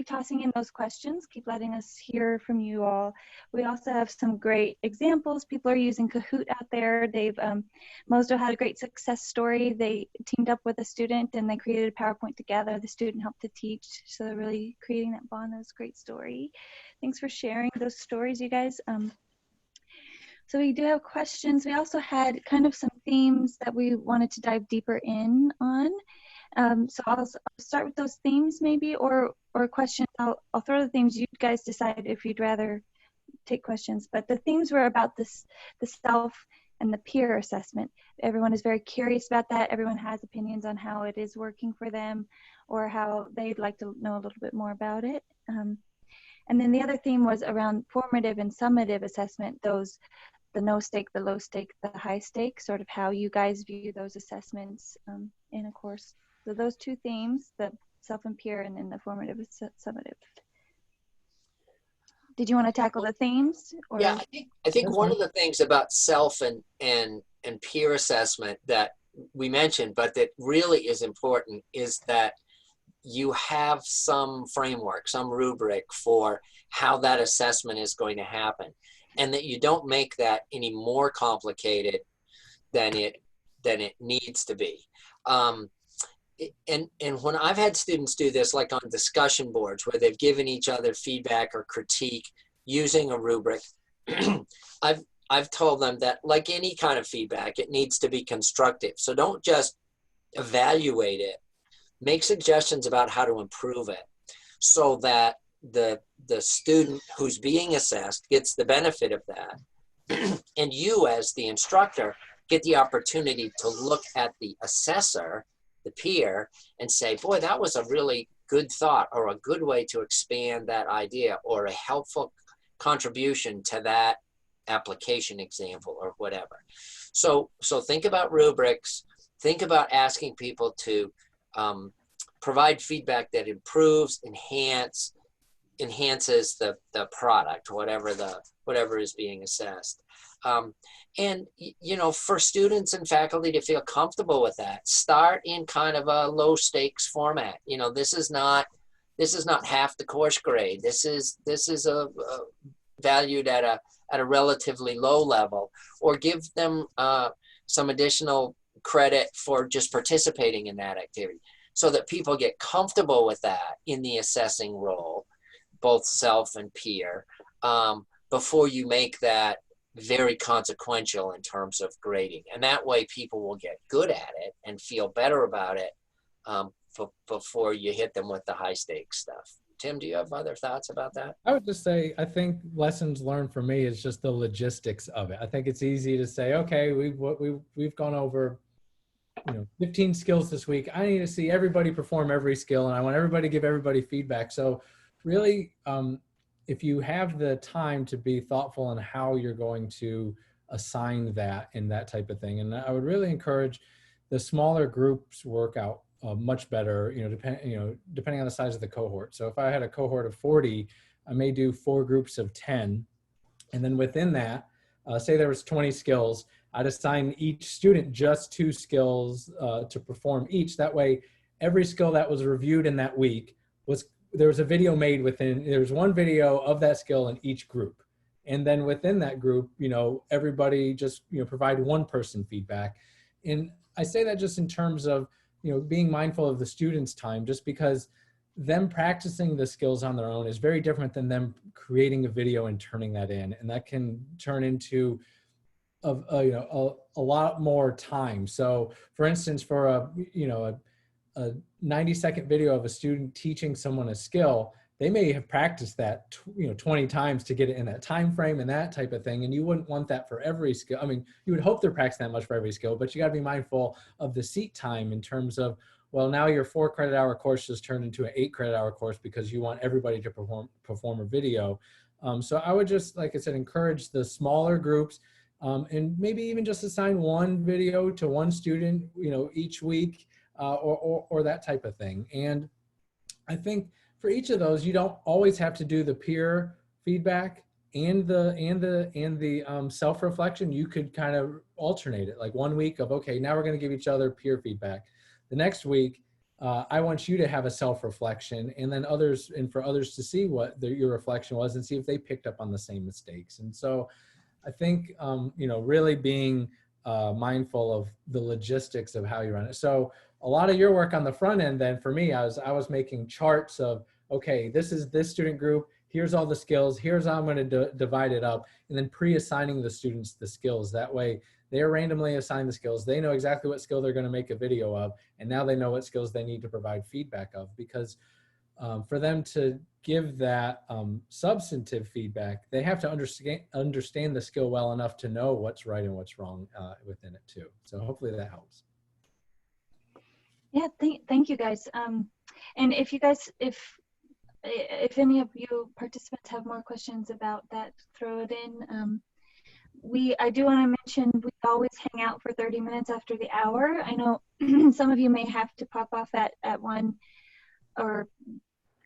tossing in those questions, keep letting us hear from you all. We also have some great examples. People are using Kahoot out there. Mozo had a great success story. They teamed up with a student and they created a PowerPoint together. The student helped to teach, so they're really creating that bond. That was a great story. Thanks for sharing those stories, you guys. So we do have questions. We also had kind of some themes that we wanted to dive deeper in on. So I'll start with those themes maybe, or questions. I'll throw the themes. You guys decide if you'd rather take questions. But the themes were about the self and the peer assessment. Everyone is very curious about that. Everyone has opinions on how it is working for them, or how they'd like to know a little bit more about it. And then the other theme was around formative and summative assessment. The no stake, the low stake, the high stake, sort of how you guys view those assessments in a course. So those two themes, the self and peer, and then the formative and summative. Did you want to tackle the themes? Or? Yeah, I think one of the things about self and peer assessment that we mentioned, but that really is important, is that you have some framework, some rubric for how that assessment is going to happen, and that you don't make that any more complicated than it needs to be. And when I've had students do this, like on discussion boards where they've given each other feedback or critique using a rubric, I've told them that, like any kind of feedback, it needs to be constructive. So don't just evaluate it. Make suggestions about how to improve it, so that the student who's being assessed gets the benefit of that. And you, as the instructor, get the opportunity to look at the assessor, the peer, and say, boy, that was a really good thought, or a good way to expand that idea, or a helpful contribution to that application example or whatever. So think about rubrics, think about asking people to provide feedback that improves, enhances the product, whatever is being assessed. And you know, for students and faculty to feel comfortable with that, start in kind of a low stakes format. You know, this is not half the course grade. This is a valued at a relatively low level, or give them some additional credit for just participating in that activity, so that people get comfortable with that in the assessing role, both self and peer, before you make that very consequential in terms of grading. And that way people will get good at it and feel better about it before you hit them with the high stakes stuff. Tim, do you have other thoughts about that? I would just say, I think lessons learned for me is just the logistics of it. I think it's easy to say, okay, we've gone over, you know, 15 skills this week. I need to see everybody perform every skill, and I want everybody to give everybody feedback. So really, if you have the time to be thoughtful in how you're going to assign that and that type of thing, and I would really encourage the smaller groups work out much better, depending on the size of the cohort. So if I had a cohort of 40, I may do 4 groups of 10. And then within that, say there was 20 skills, I'd assign each student just 2 skills to perform each. That way, every skill that was reviewed in that week there was a video made there was one video of that skill in each group. And then within that group, everybody just, provide one person feedback. And I say that just in terms of, being mindful of the students' time, just because them practicing the skills on their own is very different than them creating a video and turning that in. And that can turn into a lot more time. So for instance, for a 90-second video of a student teaching someone a skill, they may have practiced that 20 times to get it in that time frame and that type of thing. And you wouldn't want that for every skill. I mean, you would hope they're practicing that much for every skill, but you got to be mindful of the seat time in terms of, well, now your 4 credit hour course just turned into an 8 credit hour course because you want everybody to perform a video. So I would just, like I said, encourage the smaller groups, and maybe even just assign one video to one student, each week, or that type of thing. And I think for each of those, you don't always have to do the peer feedback and the self-reflection. You could kind of alternate it, like one week of, okay, now we're going to give each other peer feedback. The next week, I want you to have a self-reflection, and then for others to see what your reflection was and see if they picked up on the same mistakes. And so I think, really being mindful of the logistics of how you run it. So a lot of your work on the front end, then for me, I was making charts of, okay, this is this student group, here's all the skills, here's how I'm going to divide it up, and then pre-assigning the students the skills. That way they are randomly assigned the skills. They know exactly what skill they're going to make a video of, and now they know what skills they need to provide feedback of, because for them to give that substantive feedback, they have to understand the skill well enough to know what's right and what's wrong within it too. So hopefully that helps. Yeah, thank you guys. And if you guys, if any of you participants have more questions about that, throw it in. I do want to mention we always hang out for 30 minutes after the hour. I know some of you may have to pop off at 1 or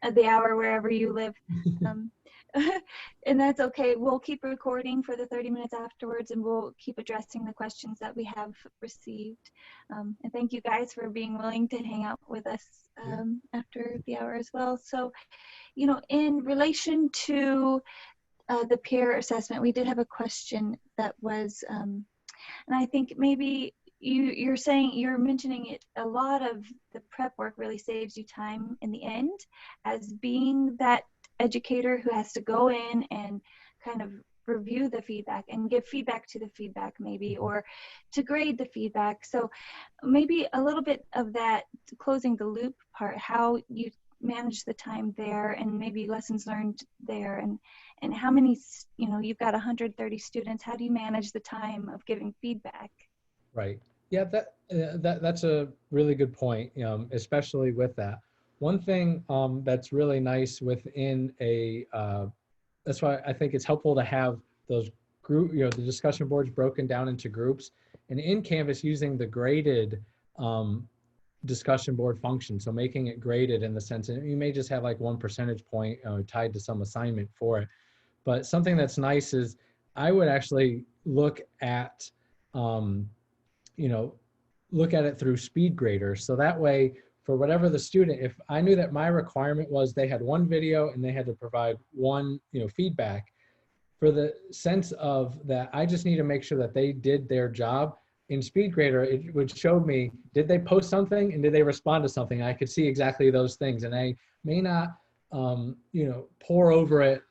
at the hour wherever you live. And that's okay. We'll keep recording for the 30 minutes afterwards, and we'll keep addressing the questions that we have received. And thank you guys for being willing to hang out with us after the hour as well. So, in relation to the peer assessment, we did have a question that was, and I think maybe you're mentioning it, a lot of the prep work really saves you time in the end, as being that educator who has to go in and kind of review the feedback and give feedback to the feedback, maybe, or to grade the feedback. So maybe a little bit of that closing the loop part, how you manage the time there, and maybe lessons learned there, and how many, you've got 130 students, how do you manage the time of giving feedback? Right. Yeah, that's a really good point, especially with that. One thing that's really nice within that's why I think it's helpful to have those group, the discussion boards broken down into groups, and in Canvas using the graded discussion board function. So making it graded in the sense that you may just have like 1 percentage point tied to some assignment for it. But something that's nice is I would actually look at, look at it through speed grader. So that way, for whatever the student, if I knew that my requirement was they had one video and they had to provide one, feedback, for the sense of that, I just need to make sure that they did their job. In SpeedGrader, it would show me, did they post something and did they respond to something? I could see exactly those things, and I may not, pour over it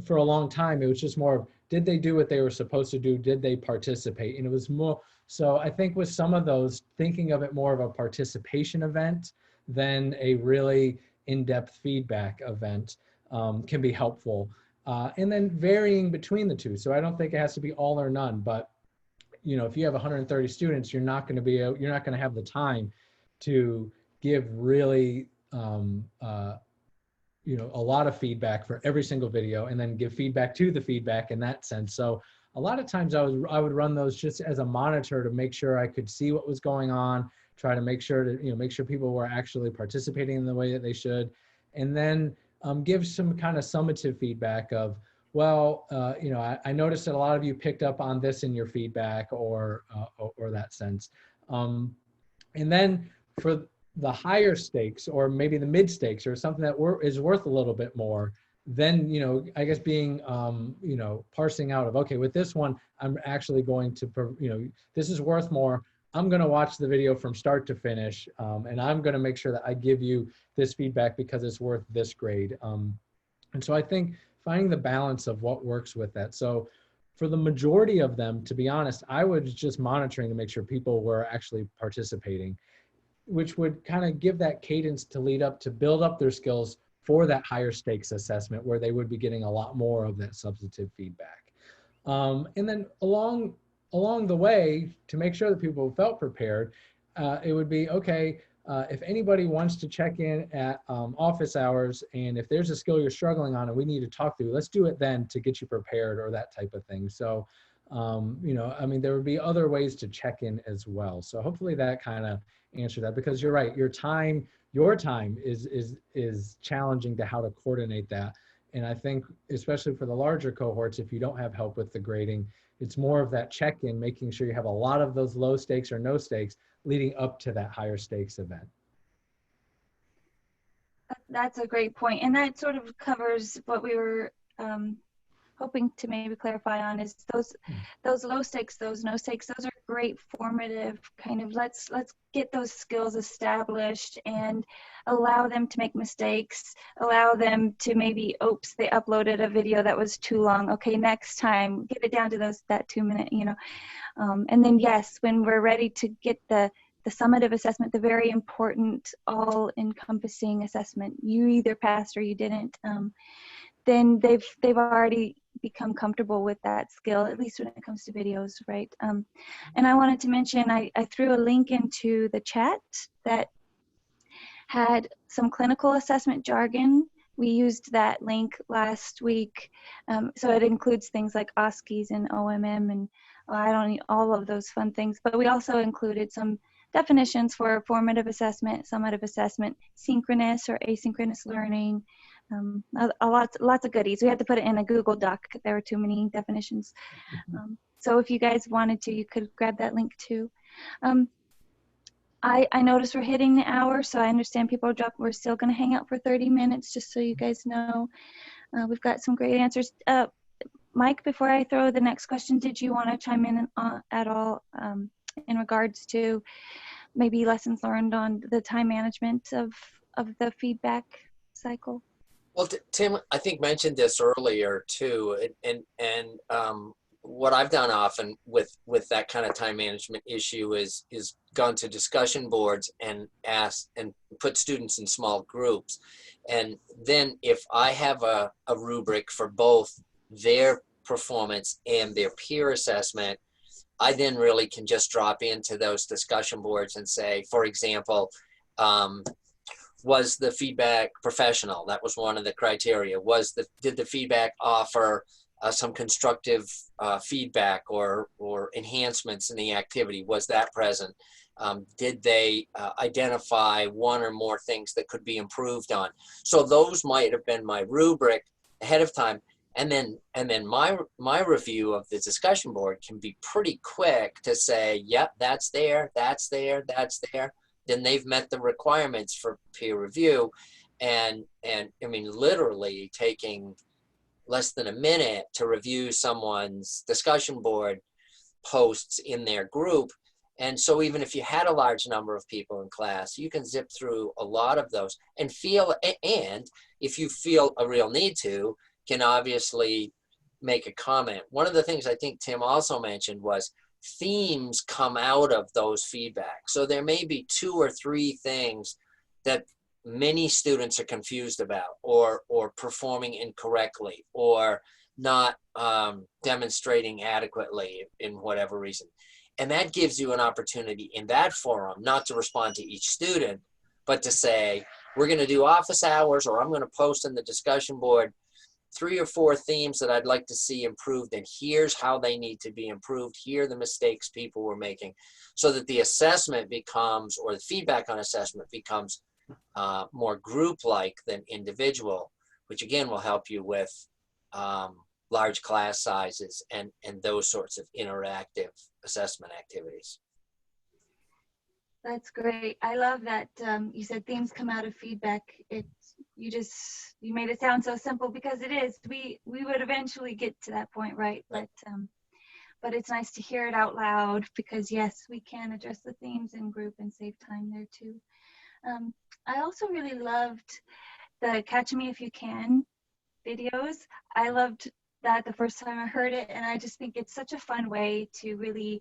for a long time. It was just more of, did they do what they were supposed to do? Did they participate? And it was more, so I think with some of those, thinking of it more of a participation event than a really in-depth feedback event can be helpful. And then varying between the two. So I don't think it has to be all or none, but if you have 130 students, you're not going to have the time to give really, a lot of feedback for every single video and then give feedback to the feedback in that sense. So a lot of times I would run those just as a monitor to make sure I could see what was going on, try to make sure people were actually participating in the way that they should, and then give some kind of summative feedback of, well, I noticed that a lot of you picked up on this in your feedback or that sense. And then for the higher stakes or maybe the mid stakes or something that is worth a little bit more, then, I guess being, parsing out of, okay, with this one, I'm actually going to, this is worth more. I'm going to watch the video from start to finish, and I'm going to make sure that I give you this feedback because it's worth this grade. And so I think finding the balance of what works with that. So for the majority of them, to be honest, I was just monitoring to make sure people were actually participating, which would kind of give that cadence to lead up to build up their skills for that higher stakes assessment where they would be getting a lot more of that substantive feedback. And then along the way, to make sure that people felt prepared, it would be, okay, if anybody wants to check in at office hours, and if there's a skill you're struggling on and we need to talk through, let's do it then to get you prepared, or that type of thing. So, there would be other ways to check in as well. So hopefully that kind of answered that, because you're right, your time is challenging to how to coordinate that. And I think especially for the larger cohorts, if you don't have help with the grading, it's more of that check-in, making sure you have a lot of those low stakes or no stakes leading up to that higher stakes event. That's a great point. And that sort of covers what we were hoping to maybe clarify on, is those low stakes, those no stakes, those are great formative kind of, let's get those skills established and allow them to make mistakes, allow them to maybe, oops, they uploaded a video that was too long. Okay, next time, get it down to that 2 minute, and then yes, when we're ready to get the summative assessment, the very important all-encompassing assessment, you either passed or you didn't, then they've already become comfortable with that skill, at least when it comes to videos, right? And I wanted to mention, I threw a link into the chat that had some clinical assessment jargon. We used that link last week. So it includes things like OSCEs and OMM and I don't need all of those fun things, but we also included some definitions for formative assessment, summative assessment, synchronous or asynchronous learning, lots of goodies. We had to put it in a Google Doc. There were too many definitions. So if you guys wanted to, you could grab that link too. I noticed we're hitting the hour, so I understand people are dropping. We're still going to hang out for 30 minutes, just so you guys know. We've got some great answers. Mike, before I throw the next question, did you want to chime in at all in regards to maybe lessons learned on the time management of the feedback cycle? Well, Tim, I think mentioned this earlier too, and what I've done often with that kind of time management issue is gone to discussion boards and asked and put students in small groups, and then if I have a rubric for both their performance and their peer assessment, I then really can just drop into those discussion boards and say, for example, was the feedback professional? That was one of the criteria. Did the feedback offer some constructive feedback or enhancements in the activity? Was that present? Did they identify one or more things that could be improved on? So those might have been my rubric ahead of time. And then my review of the discussion board can be pretty quick to say, yep, that's there, that's there, that's there. Then they've met the requirements for peer review. And I mean, literally taking less than a minute to review someone's discussion board posts in their group. And so even if you had a large number of people in class, you can zip through a lot of those and if you feel a real need to, can obviously make a comment. One of the things I think Tim also mentioned was themes come out of those feedback. So there may be 2 or 3 things that many students are confused about, or performing incorrectly, or not demonstrating adequately in whatever reason. And that gives you an opportunity in that forum not to respond to each student, but to say, we're going to do office hours, or I'm going to post in the discussion board 3 or 4 themes that I'd like to see improved, and here's how they need to be improved. Here are the mistakes people were making, so that the assessment becomes, or the feedback on assessment becomes more group-like than individual, which again will help you with large class sizes and those sorts of interactive assessment activities. That's great. I love that you said themes come out of feedback. You made it sound so simple, because it is. We would eventually get to that point, right? But it's nice to hear it out loud, because yes, we can address the themes in group and save time there too. I also really loved the Catch Me If You Can videos. I loved that the first time I heard it, and I just think it's such a fun way to really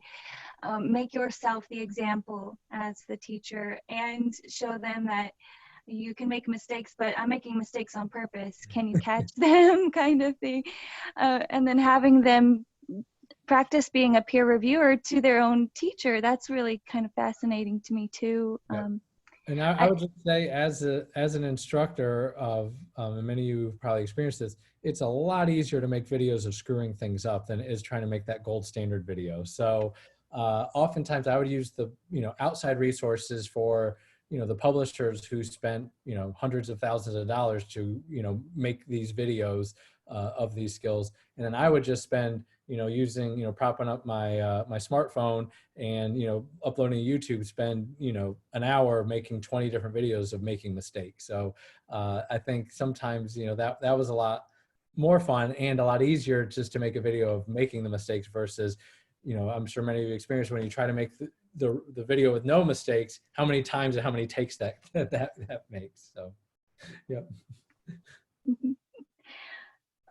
make yourself the example as the teacher, and show them that you can make mistakes, but I'm making mistakes on purpose. Can you catch them, kind of thing. And then having them practice being a peer reviewer to their own teacher. That's really kind of fascinating to me too. Yeah. And I would just say, as an instructor of, and many of you have probably experienced this, it's a lot easier to make videos of screwing things up than it is trying to make that gold standard video. So oftentimes I would use the outside resources for the publishers who spent hundreds of thousands of dollars to make these videos of these skills, and then I would just spend using propping up my my smartphone and uploading to YouTube, spend an hour making 20 different videos of making mistakes. So I think sometimes that was a lot more fun and a lot easier just to make a video of making the mistakes versus I'm sure many of you experienced when you try to make the video with no mistakes, how many times and how many takes that makes. So yeah.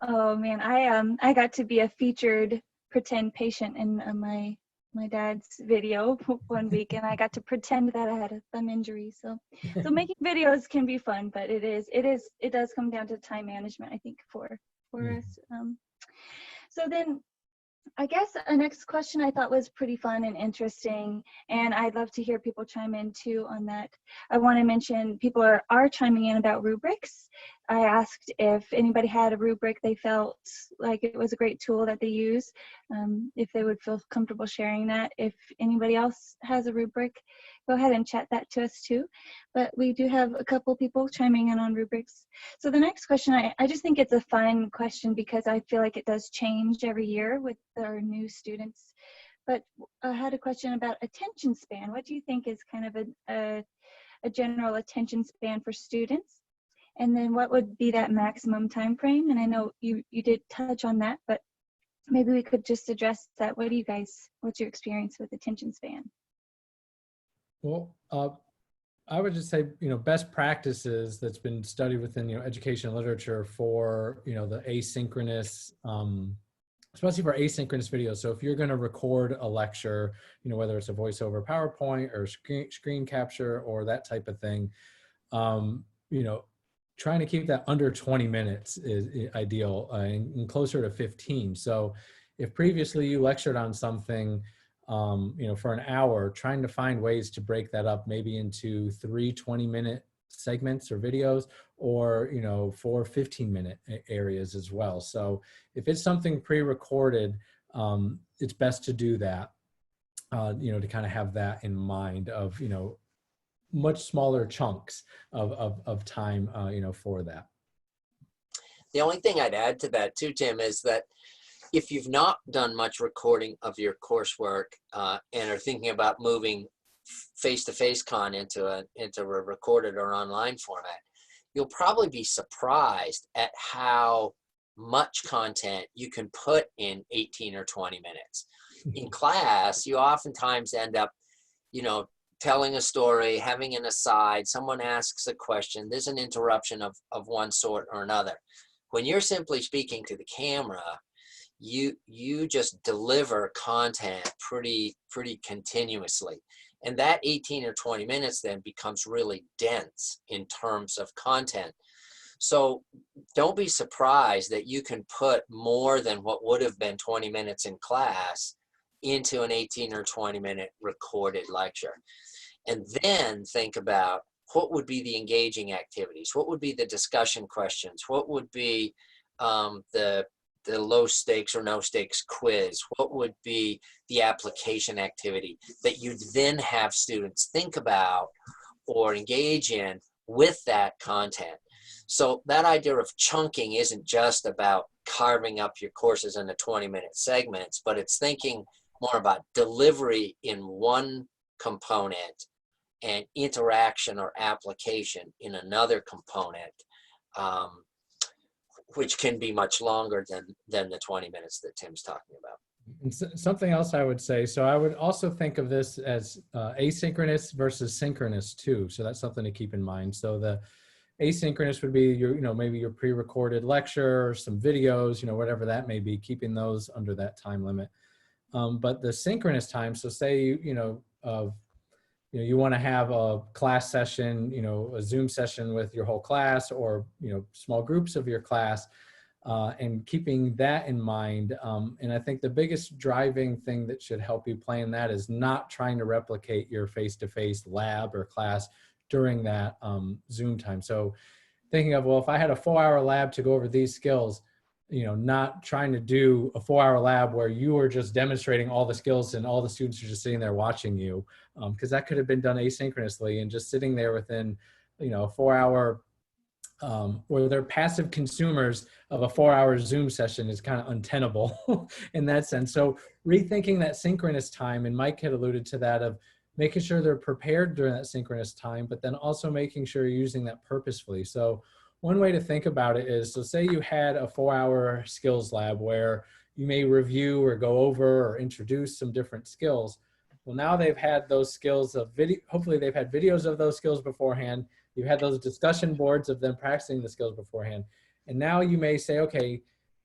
Oh man, I got to be a featured pretend patient in my dad's video one week, and I got to pretend that I had a thumb injury. So making videos can be fun, but it does come down to time management, I think, for us. So then I guess a next question I thought was pretty fun and interesting, and I'd love to hear people chime in too on that. I want to mention people are chiming in about rubrics. I asked if anybody had a rubric they felt like it was a great tool that they use, if they would feel comfortable sharing that. If anybody else has a rubric, go ahead and chat that to us too. But we do have a couple people chiming in on rubrics. So the next question, I just think it's a fun question because I feel like it does change every year with our new students. But I had a question about attention span. What do you think is kind of a general attention span for students? And then what would be that maximum time frame? And I know you did touch on that, but maybe we could just address that. What's your experience with attention span? Well, I would just say, best practices that's been studied within, education literature for, the asynchronous, especially for asynchronous videos. So if you're going to record a lecture, whether it's a voiceover PowerPoint or screen capture or that type of thing, trying to keep that under 20 minutes is ideal, and closer to 15. So if previously you lectured on something, for an hour, trying to find ways to break that up maybe into 3 20-minute segments or videos, or, you know, for 15-minute areas as well. So if it's something pre-recorded, it's best to do that, you know, to kind of have that in mind of, you know, much smaller chunks of time, you know, for that. The only thing I'd add to that too, Tim, is that if you've not done much recording of your coursework and are thinking about moving face-to-face into a recorded or online format, you'll probably be surprised at how much content you can put in 18 or 20 minutes. In class, you oftentimes end up, you know, telling a story, having an aside, someone asks a question, there's an interruption of one sort or another. When you're simply speaking to the camera, you just deliver content pretty continuously. And that 18 or 20 minutes then becomes really dense in terms of content. So don't be surprised that you can put more than what would have been 20 minutes in class into an 18 or 20 minute recorded lecture. And then think about what would be the engaging activities, what would be the discussion questions, what would be the low stakes or no stakes quiz, what would be the application activity that you'd then have students think about or engage in with that content. So that idea of chunking isn't just about carving up your courses into 20-minute segments, but it's thinking more about delivery in one component and interaction or application in another component, which can be much longer than the 20 minutes that Tim's talking about. And something else I would say, so I would also think of this as asynchronous versus synchronous too. So that's something to keep in mind. So the asynchronous would be your, you know, maybe your pre-recorded lecture or some videos, you know, whatever that may be, keeping those under that time limit. But the synchronous time, so say you want to have a class session, you know, a Zoom session with your whole class, or, you know, small groups of your class, and keeping that in mind. And I think the biggest driving thing that should help you plan that is not trying to replicate your face-to-face lab or class during that Zoom time. So thinking of, well, if I had a 4-hour lab to go over these skills, you know, not trying to do a 4-hour lab where you are just demonstrating all the skills and all the students are just sitting there watching you, because that could have been done asynchronously, and just sitting there within, you know, a 4-hour, where they're passive consumers of a 4-hour Zoom session is kind of untenable in that sense. So rethinking that synchronous time, and Mike had alluded to that, of making sure they're prepared during that synchronous time, but then also making sure you're using that purposefully. So one way to think about it is, so say you had a 4-hour skills lab where you may review or go over or introduce some different skills. Well, now they've had those skills of video, hopefully they've had videos of those skills beforehand. You've had those discussion boards of them practicing the skills beforehand. And now you may say, okay,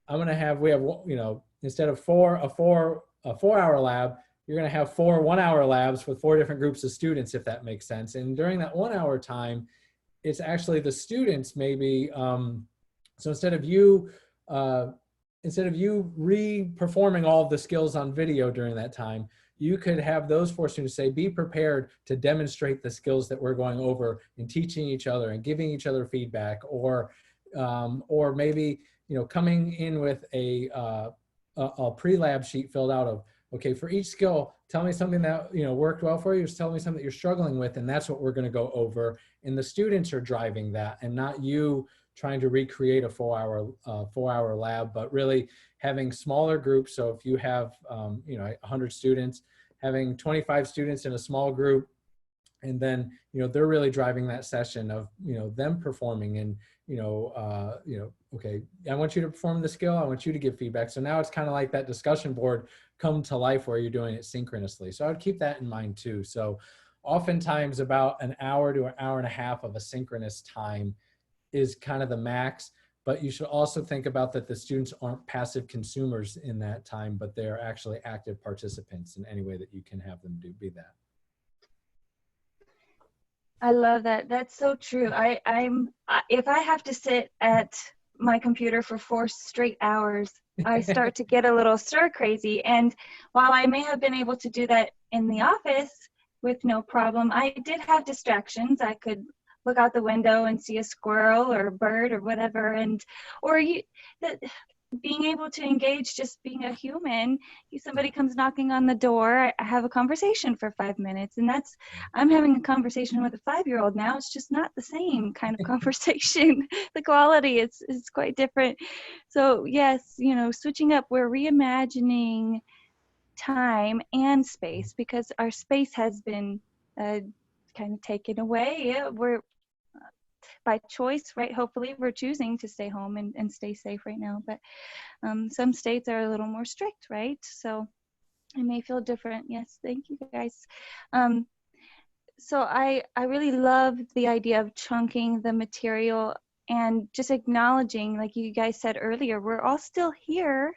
we have, you know, instead of a 4-hour lab, you're going to have 4 1-hour labs with 4 different groups of students, if that makes sense. And during that 1-hour time, it's actually the students maybe, so instead of you re-performing all of the skills on video during that time, you could have those 4 students say, be prepared to demonstrate the skills that we're going over, and teaching each other and giving each other feedback, or maybe, you know, coming in with a pre-lab sheet filled out of, okay, for each skill, tell me something that, you know, worked well for you, just tell me something that you're struggling with, and that's what we're going to go over. And the students are driving that, and not you trying to recreate a 4-hour lab, but really having smaller groups. So if you have, you know, 100 students, having 25 students in a small group, and then, you know, they're really driving that session of, you know, them performing, and, okay, I want you to perform the skill, I want you to give feedback. So now it's kind of like that discussion board come to life where you're doing it synchronously. So I would keep that in mind too. So oftentimes about an hour to an hour and a half of a synchronous time is kind of the max, but you should also think about that the students aren't passive consumers in that time, but they're actually active participants in any way that you can have them be that. I love that. That's so true. If I have to sit at my computer for 4 straight hours, I start to get a little stir crazy. And while I may have been able to do that in the office with no problem, I did have distractions. I could look out the window and see a squirrel or a bird or whatever, and or you that being able to engage, just being a human. Somebody comes knocking on the door, I have a conversation for 5 minutes, and that's, I'm having a conversation with a 5-year-old now. It's just not the same kind of conversation. The quality is quite different. So yes, you know, switching up, we're reimagining time and space, because our space has been kind of taken away. We're by choice, right? Hopefully we're choosing to stay home and stay safe right now, but some states are a little more strict, right? So it may feel different. Yes, thank you guys. So I really love the idea of chunking the material and just acknowledging, like you guys said earlier, we're all still here,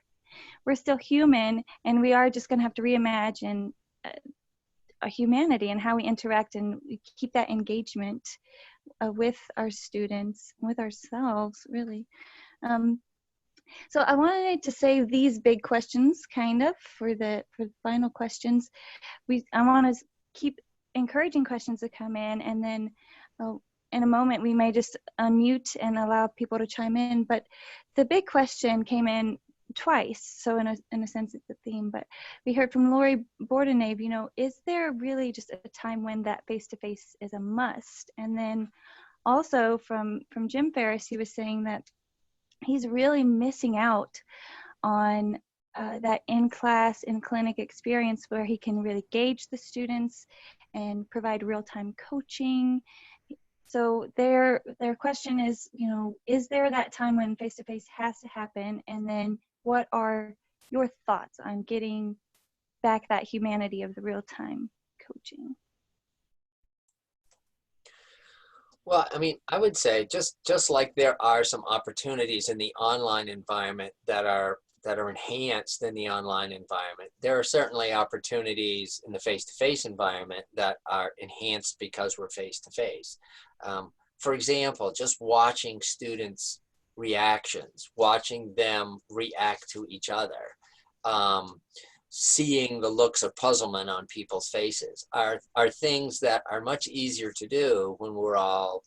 we're still human, and we are just going to have to reimagine a humanity and how we interact and keep that engagement with our students, with ourselves, really. So I wanted to save these big questions kind of for the final questions. I want to keep encouraging questions to come in, and then in a moment we may just unmute and allow people to chime in. But the big question came in twice, so in a sense it's a theme. But we heard from Lori Bordenave, you know, is there really just a time when that face-to-face is a must? And then also from Jim Ferris, he was saying that he's really missing out on that in-class, in-clinic experience where he can really gauge the students and provide real-time coaching. So their question is, you know, is there that time when face-to-face has to happen? And then what are your thoughts on getting back that humanity of the real-time coaching? Well, I mean, I would say just like there are some opportunities in the online environment that are enhanced in the online environment, there are certainly opportunities in the face-to-face environment that are enhanced because we're face-to-face. For example, just watching students' reactions, watching them react to each other, seeing the looks of puzzlement on people's faces are things that are much easier to do when we're all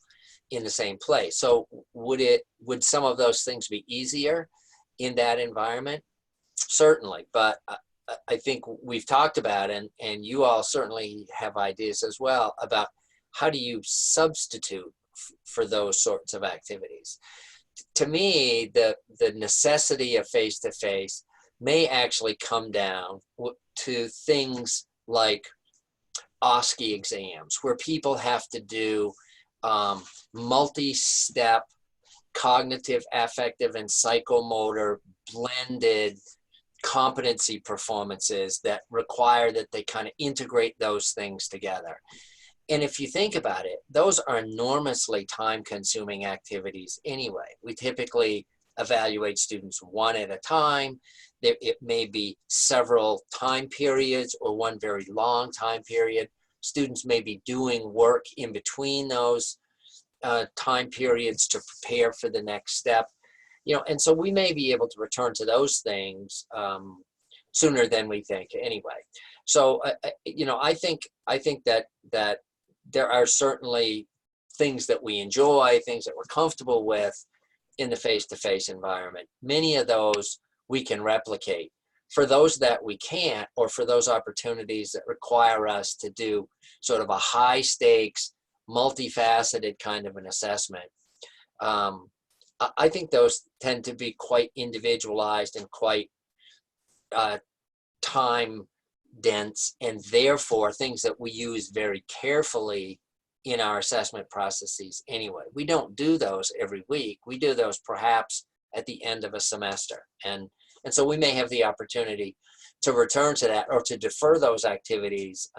in the same place. So would some of those things be easier in that environment? Certainly, but I think we've talked about, and you all certainly have ideas as well about how do you substitute for those sorts of activities. To me, the necessity of face-to-face may actually come down to things like OSCE exams, where people have to do multi-step cognitive, affective, and psychomotor blended competency performances that require that they kind of integrate those things together. And if you think about it, those are enormously time-consuming activities anyway. We typically evaluate students one at a time. It may be several time periods or one very long time period. Students may be doing work in between those time periods to prepare for the next step. You know, and so we may be able to return to those things sooner than we think anyway. So, you know, I think that there are certainly things that we enjoy, things that we're comfortable with in the face-to-face environment. Many of those we can replicate. For those that we can't, or for those opportunities that require us to do sort of a high stakes, multifaceted kind of an assessment, I think those tend to be quite individualized and quite time dense, and therefore things that we use very carefully in our assessment processes anyway. We don't do those every week. We do those perhaps at the end of a semester. And so we may have the opportunity to return to that or to defer those activities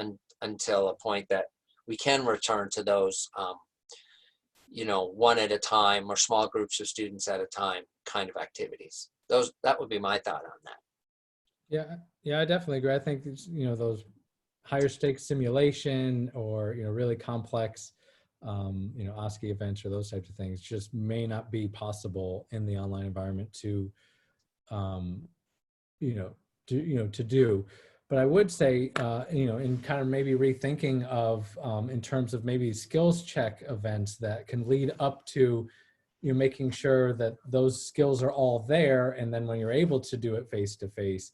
until a point that we can return to those, you know, one at a time or small groups of students at a time kind of activities. That would be my thought on that. Yeah, I definitely agree. I think, you know, those higher stakes simulation or, you know, really complex, you know, OSCE events or those types of things just may not be possible in the online environment to, to do. But I would say, you know, in kind of maybe rethinking of, in terms of maybe skills check events that can lead up to, you know, making sure that those skills are all there. And then when you're able to do it face to face,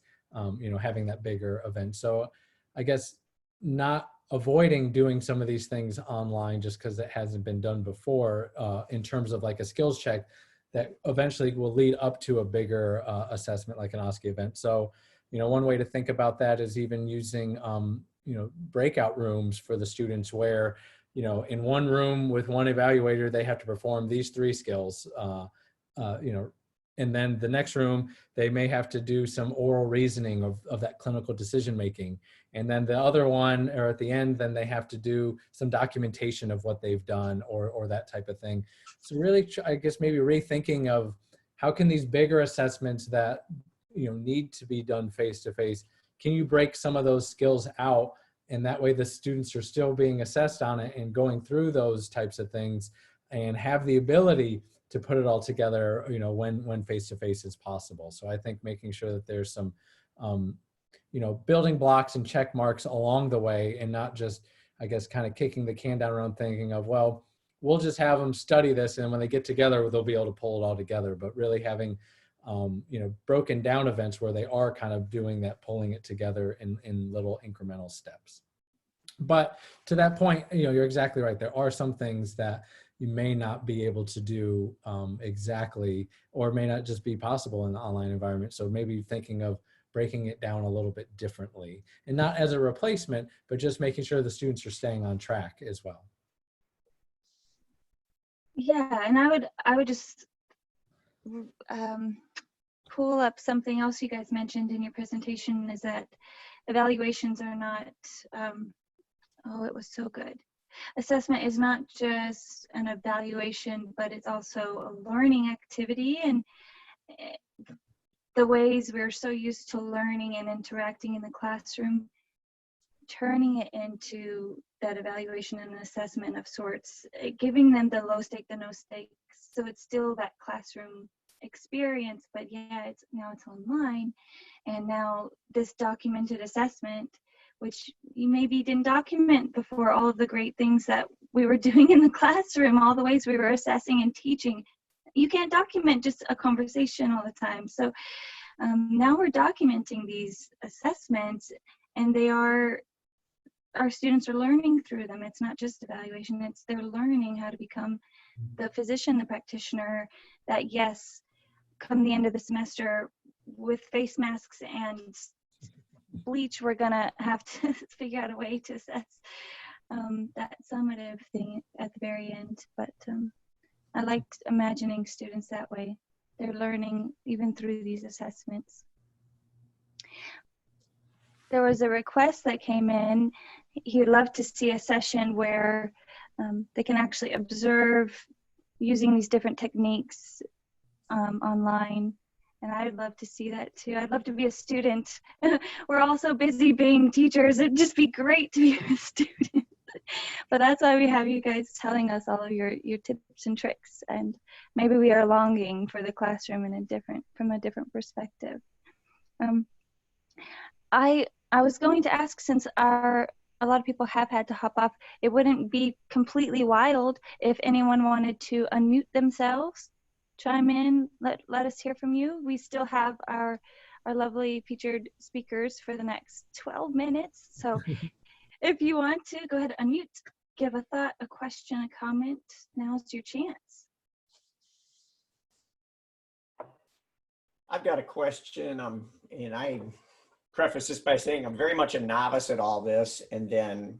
you know, having that bigger event. So I guess not avoiding doing some of these things online just because it hasn't been done before, in terms of like a skills check that eventually will lead up to a bigger assessment like an OSCE event. So, you know, one way to think about that is even using, you know, breakout rooms for the students where, you know, in one room with one evaluator, they have to perform these 3 skills, you know, and then the next room, they may have to do some oral reasoning of that clinical decision making. And then the other one, or at the end, then they have to do some documentation of what they've done or that type of thing. So really, I guess maybe rethinking of how can these bigger assessments that, you know, need to be done face to face, can you break some of those skills out? And that way the students are still being assessed on it and going through those types of things and have the ability to put it all together, you know, when face to face is possible. So I think making sure that there's some, you know, building blocks and check marks along the way, and not just, I guess, kind of kicking the can down the road thinking of, well, we'll just have them study this, and when they get together, they'll be able to pull it all together. But really having, you know, broken down events where they are kind of doing that, pulling it together in little incremental steps. But to that point, you know, you're exactly right. There are some things that you may not be able to do exactly, or may not just be possible in the online environment. So maybe thinking of breaking it down a little bit differently, and not as a replacement, but just making sure the students are staying on track as well. Yeah, and I would just pull up something else you guys mentioned in your presentation, is that evaluations are not, oh, it was so good. Assessment is not just an evaluation, but it's also a learning activity. And the ways we're so used to learning and interacting in the classroom, turning it into that evaluation and assessment of sorts, giving them the low stake, the no stakes. So it's still that classroom experience, but yeah, it's now it's online. And now this documented assessment, which you maybe didn't document before, all of the great things that we were doing in the classroom, all the ways we were assessing and teaching. You can't document just a conversation all the time. So now we're documenting these assessments, and our students are learning through them. It's not just evaluation, it's they're learning how to become the physician, the practitioner that, yes, come the end of the semester with face masks and bleach, we're gonna have to figure out a way to assess that summative thing at the very end. But I liked imagining students that way. They're learning even through these assessments. There was a request that came in. He'd love to see a session where they can actually observe using these different techniques online. And I'd love to see that too. I'd love to be a student. We're all so busy being teachers. It'd just be great to be a student. But that's why we have you guys telling us all of your tips and tricks. And maybe we are longing for the classroom in from a different perspective. I was going to ask, since a lot of people have had to hop off, it wouldn't be completely wild if anyone wanted to unmute themselves, chime in, let us hear from you. We still have our lovely featured speakers for the next 12 minutes. So if you want to, go ahead, unmute, give a thought, a question, a comment. Now's your chance. I've got a question, and I preface this by saying I'm very much a novice at all this. And then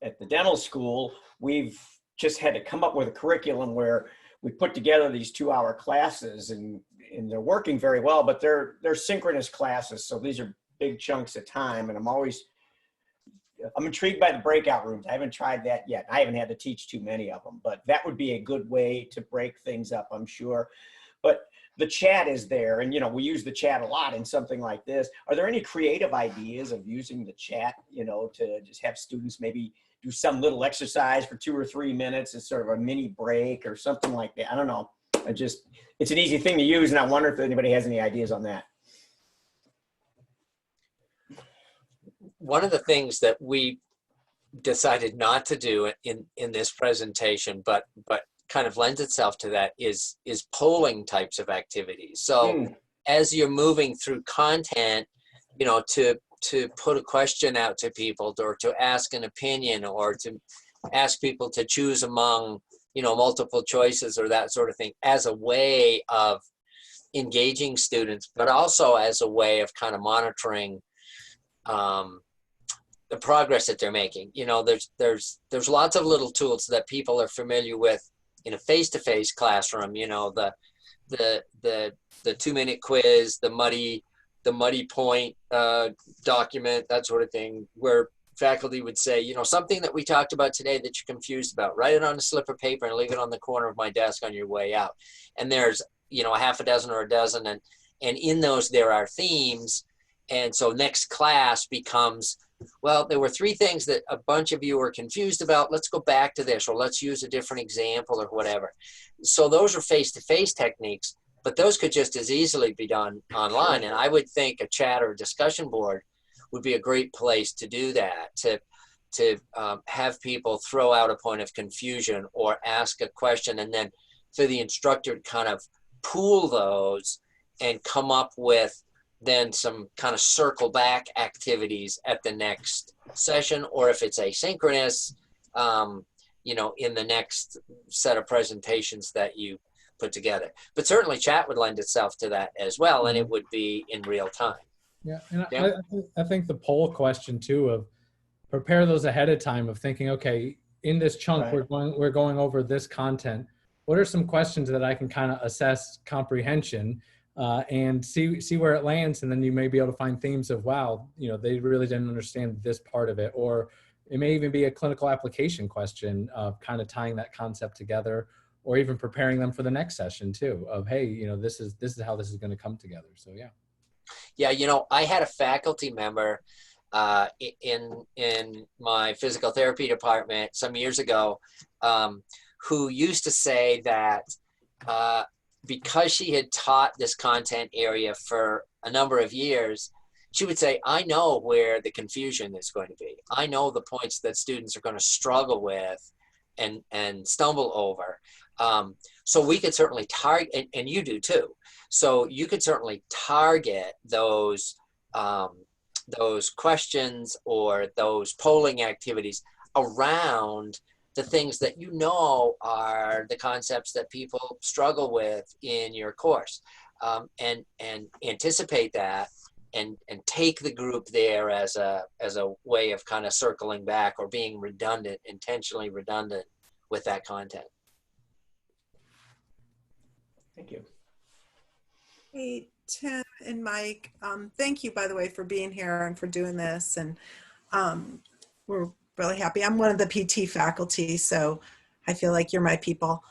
at the dental school, we've just had to come up with a curriculum where we put together these 2-hour classes, and they're working very well, but they're synchronous classes. So these are big chunks of time, and I'm intrigued by the breakout rooms. I haven't tried that yet. I haven't had to teach too many of them, but that would be a good way to break things up, I'm sure. But the chat is there, and we use the chat a lot in something like this. Are there any creative ideas of using the chat, to just have students maybe do some little exercise for 2 or 3 minutes as sort of a mini break or something like that? I don't know. It's an easy thing to use, and I wonder if anybody has any ideas on that. one of the things that we decided not to do in this presentation, but kind of lends itself to that is polling types of activities. So as you're moving through content, you know, to put a question out to people, or to ask an opinion, or to ask people to choose among, you know, multiple choices or that sort of thing, as a way of engaging students, but also as a way of kind of monitoring the progress that they're making. You know, there's lots of little tools that people are familiar with in a face-to-face classroom. You know, the 2-minute quiz, the muddy point document, that sort of thing, where faculty would say, you know, something that we talked about today that you're confused about, write it on a slip of paper and leave it on the corner of my desk on your way out. And there's, you know, a half a dozen or a dozen, and in those there are themes. And so next class becomes, well, there were 3 things that a bunch of you were confused about. Let's go back to this, or let's use a different example, or whatever. So those are face-to-face techniques, but those could just as easily be done online. And I would think a chat or a discussion board would be a great place to do that, to have people throw out a point of confusion or ask a question, and then for the instructor to kind of pool those and come up with then some kind of circle back activities at the next session, or if it's asynchronous, you know, in the next set of presentations that you put together. But certainly chat would lend itself to that as well, and it would be in real time. Yeah, and I think the poll question too, of prepare those ahead of time, of thinking, okay, in this chunk, Right. we're going over this content. What are some questions that I can kind of assess comprehension and see where it lands, and then you may be able to find themes of, wow, you know, they really didn't understand this part of it, or it may even be a clinical application question of kind of tying that concept together, or even preparing them for the next session too, of, hey, you know, this is how this is going to come together. So yeah. Yeah, you know, I had a faculty member in my physical therapy department some years ago who used to say that because she had taught this content area for a number of years, she would say, I know where the confusion is going to be. I know the points that students are going to struggle with and stumble over. So we could certainly target, and you do too. So you could certainly target those questions or those polling activities around the things that you know are the concepts that people struggle with in your course, and anticipate that and take the group there as a way of kind of circling back or being redundant, intentionally redundant with that content. Thank you. Hey, Tim and Mike, thank you, by the way, for being here and for doing this. And we're really happy. I'm one of the PT faculty, so I feel like you're my people.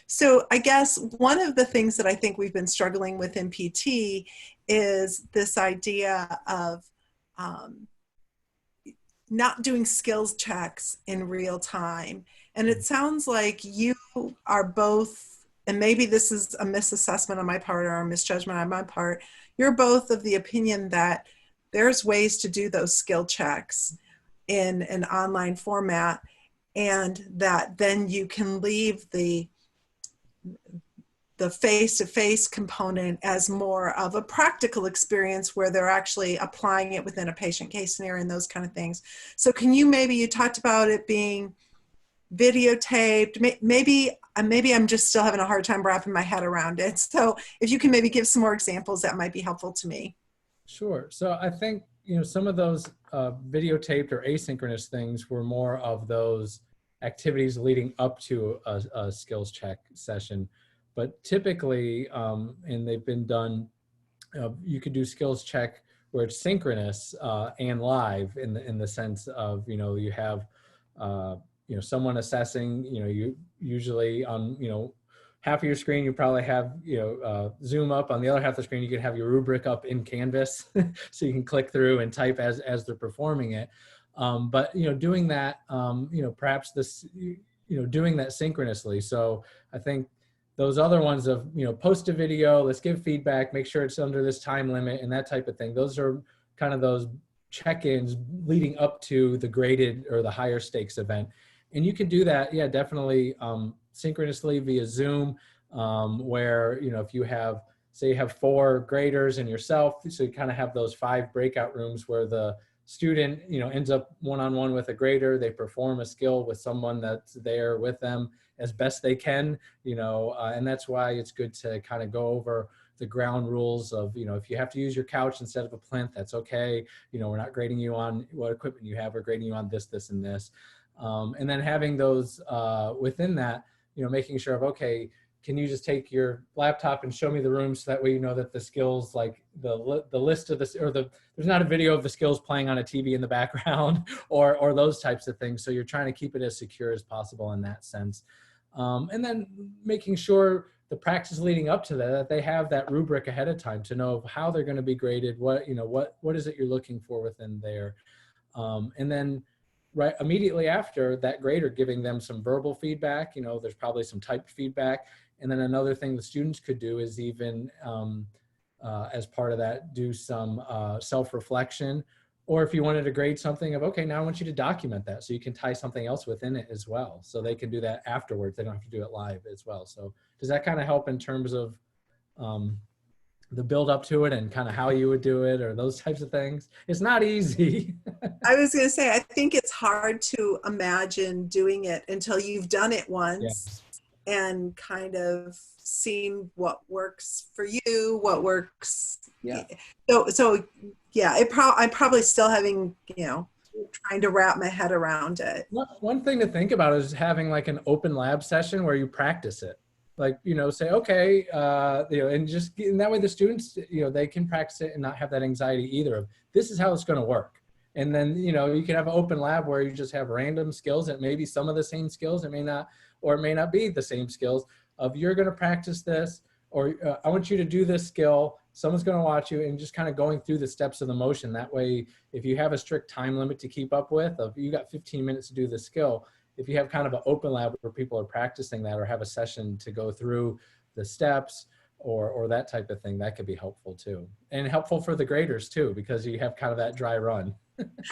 So I guess one of the things that I think we've been struggling with in PT is this idea of not doing skills checks in real time. And it sounds like you are both, and maybe this is a misassessment on my part or a misjudgment on my part, you're both of the opinion that there's ways to do those skill checks in an online format, and that then you can leave the face-to-face component as more of a practical experience where they're actually applying it within a patient case scenario and those kind of things. So can you, maybe you talked about it being videotaped, maybe I'm just still having a hard time wrapping my head around it. So if you can maybe give some more examples, that might be helpful to me. Sure. So I think, you know, some of those videotaped or asynchronous things were more of those activities leading up to a skills check session. But typically, and they've been done, you could do skills check where it's synchronous and live in the sense of, you know, you have, you know, someone assessing, you know, you usually on, you know, half of your screen, you probably have, you know, Zoom up. On the other half of the screen, you could have your rubric up in Canvas so you can click through and type as they're performing it. But, you know, doing that, you know, perhaps this, you know, doing that synchronously. So I think those other ones of, you know, post a video, let's give feedback, make sure it's under this time limit and that type of thing. Those are kind of those check-ins leading up to the graded or the higher stakes event. And you can do that, yeah, definitely synchronously via Zoom, where, you know, if you have, say you have 4 graders and yourself, so you kind of have those 5 breakout rooms where the student, you know, ends up one-on-one with a grader. They perform a skill with someone that's there with them as best they can, you know, and that's why it's good to kind of go over the ground rules of, you know, if you have to use your couch instead of a plinth, that's okay. You know, we're not grading you on what equipment you have, we're grading you on this, this, and this. And then having those within that, you know, making sure of, okay, can you just take your laptop and show me the room, so that way you know that the skills, like the list of this, or there's not a video of the skills playing on a TV in the background, or those types of things. So you're trying to keep it as secure as possible in that sense. And then making sure the practice leading up to that they have that rubric ahead of time to know how they're going to be graded, what, you know, what is it you're looking for within there. And then right immediately after that, grader giving them some verbal feedback, you know, there's probably some typed feedback. And then another thing the students could do is even as part of that, do some self-reflection. Or if you wanted to grade something of, okay, now I want you to document that, so you can tie something else within it as well. So they can do that afterwards. They don't have to do it live as well. So does that kind of help in terms of the build up to it and kind of how you would do it, or those types of things? It's not easy. I was going to say, I think it's hard to imagine doing it until you've done it once. Yeah. And kind of seen what works for you, what works. Yeah. So yeah, I'm probably still having, you know, trying to wrap my head around it. One thing to think about is having like an open lab session where you practice it. Like, you know, say, okay, you know, and just, and that way the students, you know, they can practice it and not have that anxiety either of, this is how it's going to work. And then, you know, you can have an open lab where you just have random skills. It may be some of the same skills, it may not, or it may not be the same skills of, you're going to practice this, or I want you to do this skill. Someone's going to watch you, and just kind of going through the steps of the motion. That way, if you have a strict time limit to keep up with, of you got 15 minutes to do the skill, if you have kind of an open lab where people are practicing that, or have a session to go through the steps or that type of thing, that could be helpful too. And helpful for the graders too, because you have kind of that dry run.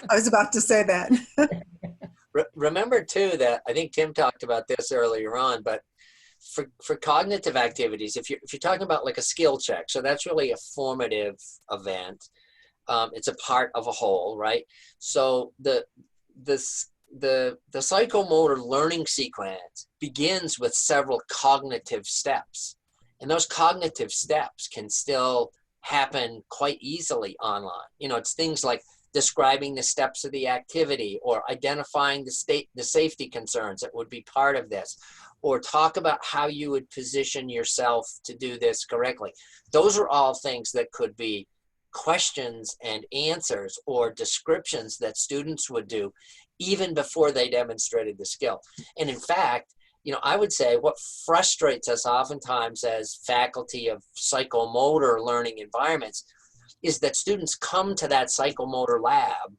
I was about to say that. Remember too that I think Tim talked about this earlier on, but for cognitive activities, if you're talking about like a skill check, so that's really a formative event. It's a part of a whole, right? So the psychomotor learning sequence begins with several cognitive steps, and those cognitive steps can still happen quite easily online. You know, it's things like describing the steps of the activity, or identifying the safety concerns that would be part of this, or talk about how you would position yourself to do this correctly. Those are all things that could be questions and answers or descriptions that students would do even before they demonstrated the skill. And in fact, you know, I would say what frustrates us oftentimes as faculty of psychomotor learning environments is that students come to that psychomotor lab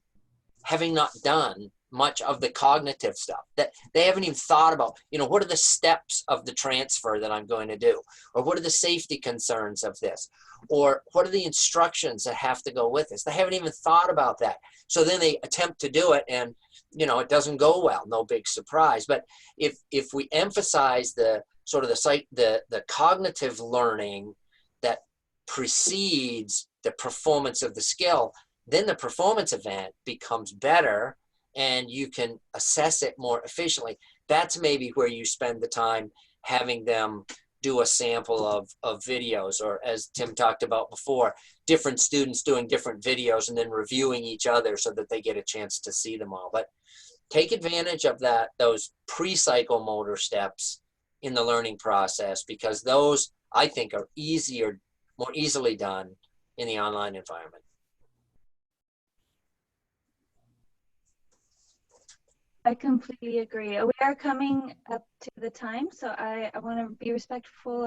having not done much of the cognitive stuff, that they haven't even thought about, you know, what are the steps of the transfer that I'm going to do? Or what are the safety concerns of this? Or what are the instructions that have to go with this? They haven't even thought about that. So then they attempt to do it, and, you know, it doesn't go well, no big surprise. But if we emphasize the sort of the cognitive learning that precedes the performance of the skill, then the performance event becomes better, and you can assess it more efficiently. That's maybe where you spend the time having them do a sample of videos, or as Tim talked about before, different students doing different videos and then reviewing each other so that they get a chance to see them all. But take advantage of those pre-psychomotor steps in the learning process, because those, I think, are more easily done in the online environment. I completely agree. We are coming up to the time, so I want to be respectful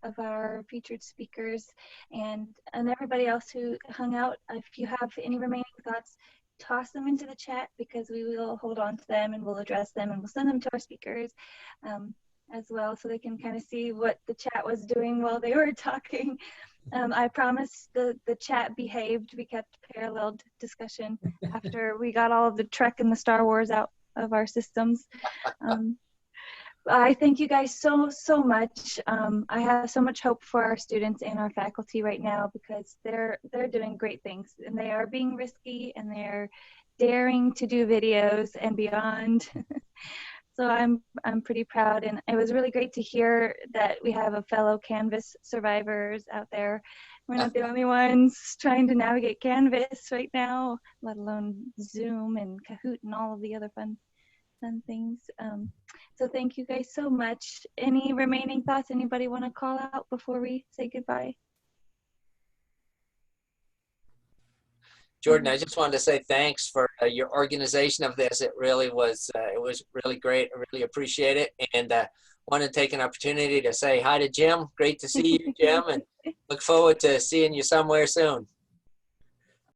of our featured speakers and everybody else who hung out. If you have any remaining thoughts, toss them into the chat, because we will hold on to them and we'll address them, and we'll send them to our speakers as well, so they can kind of see what the chat was doing while they were talking. I promise the chat behaved. We kept parallel discussion after we got all of the Trek and the Star Wars out of our systems. I thank you guys so much. I have so much hope for our students and our faculty right now because they're doing great things and they are being risky and they're daring to do videos and beyond. So I'm pretty proud, and it was really great to hear that we have a fellow Canvas survivors out there. We're not the only ones trying to navigate Canvas right now, let alone Zoom and Kahoot and all of the other fun things. So thank you guys so much. Any remaining thoughts anybody want to call out before we say goodbye? Jordan, I just wanted to say thanks for your organization of this. It really was, it was really great. I really appreciate it. And want to take an opportunity to say hi to Jim. Great to see you, Jim, and look forward to seeing you somewhere soon.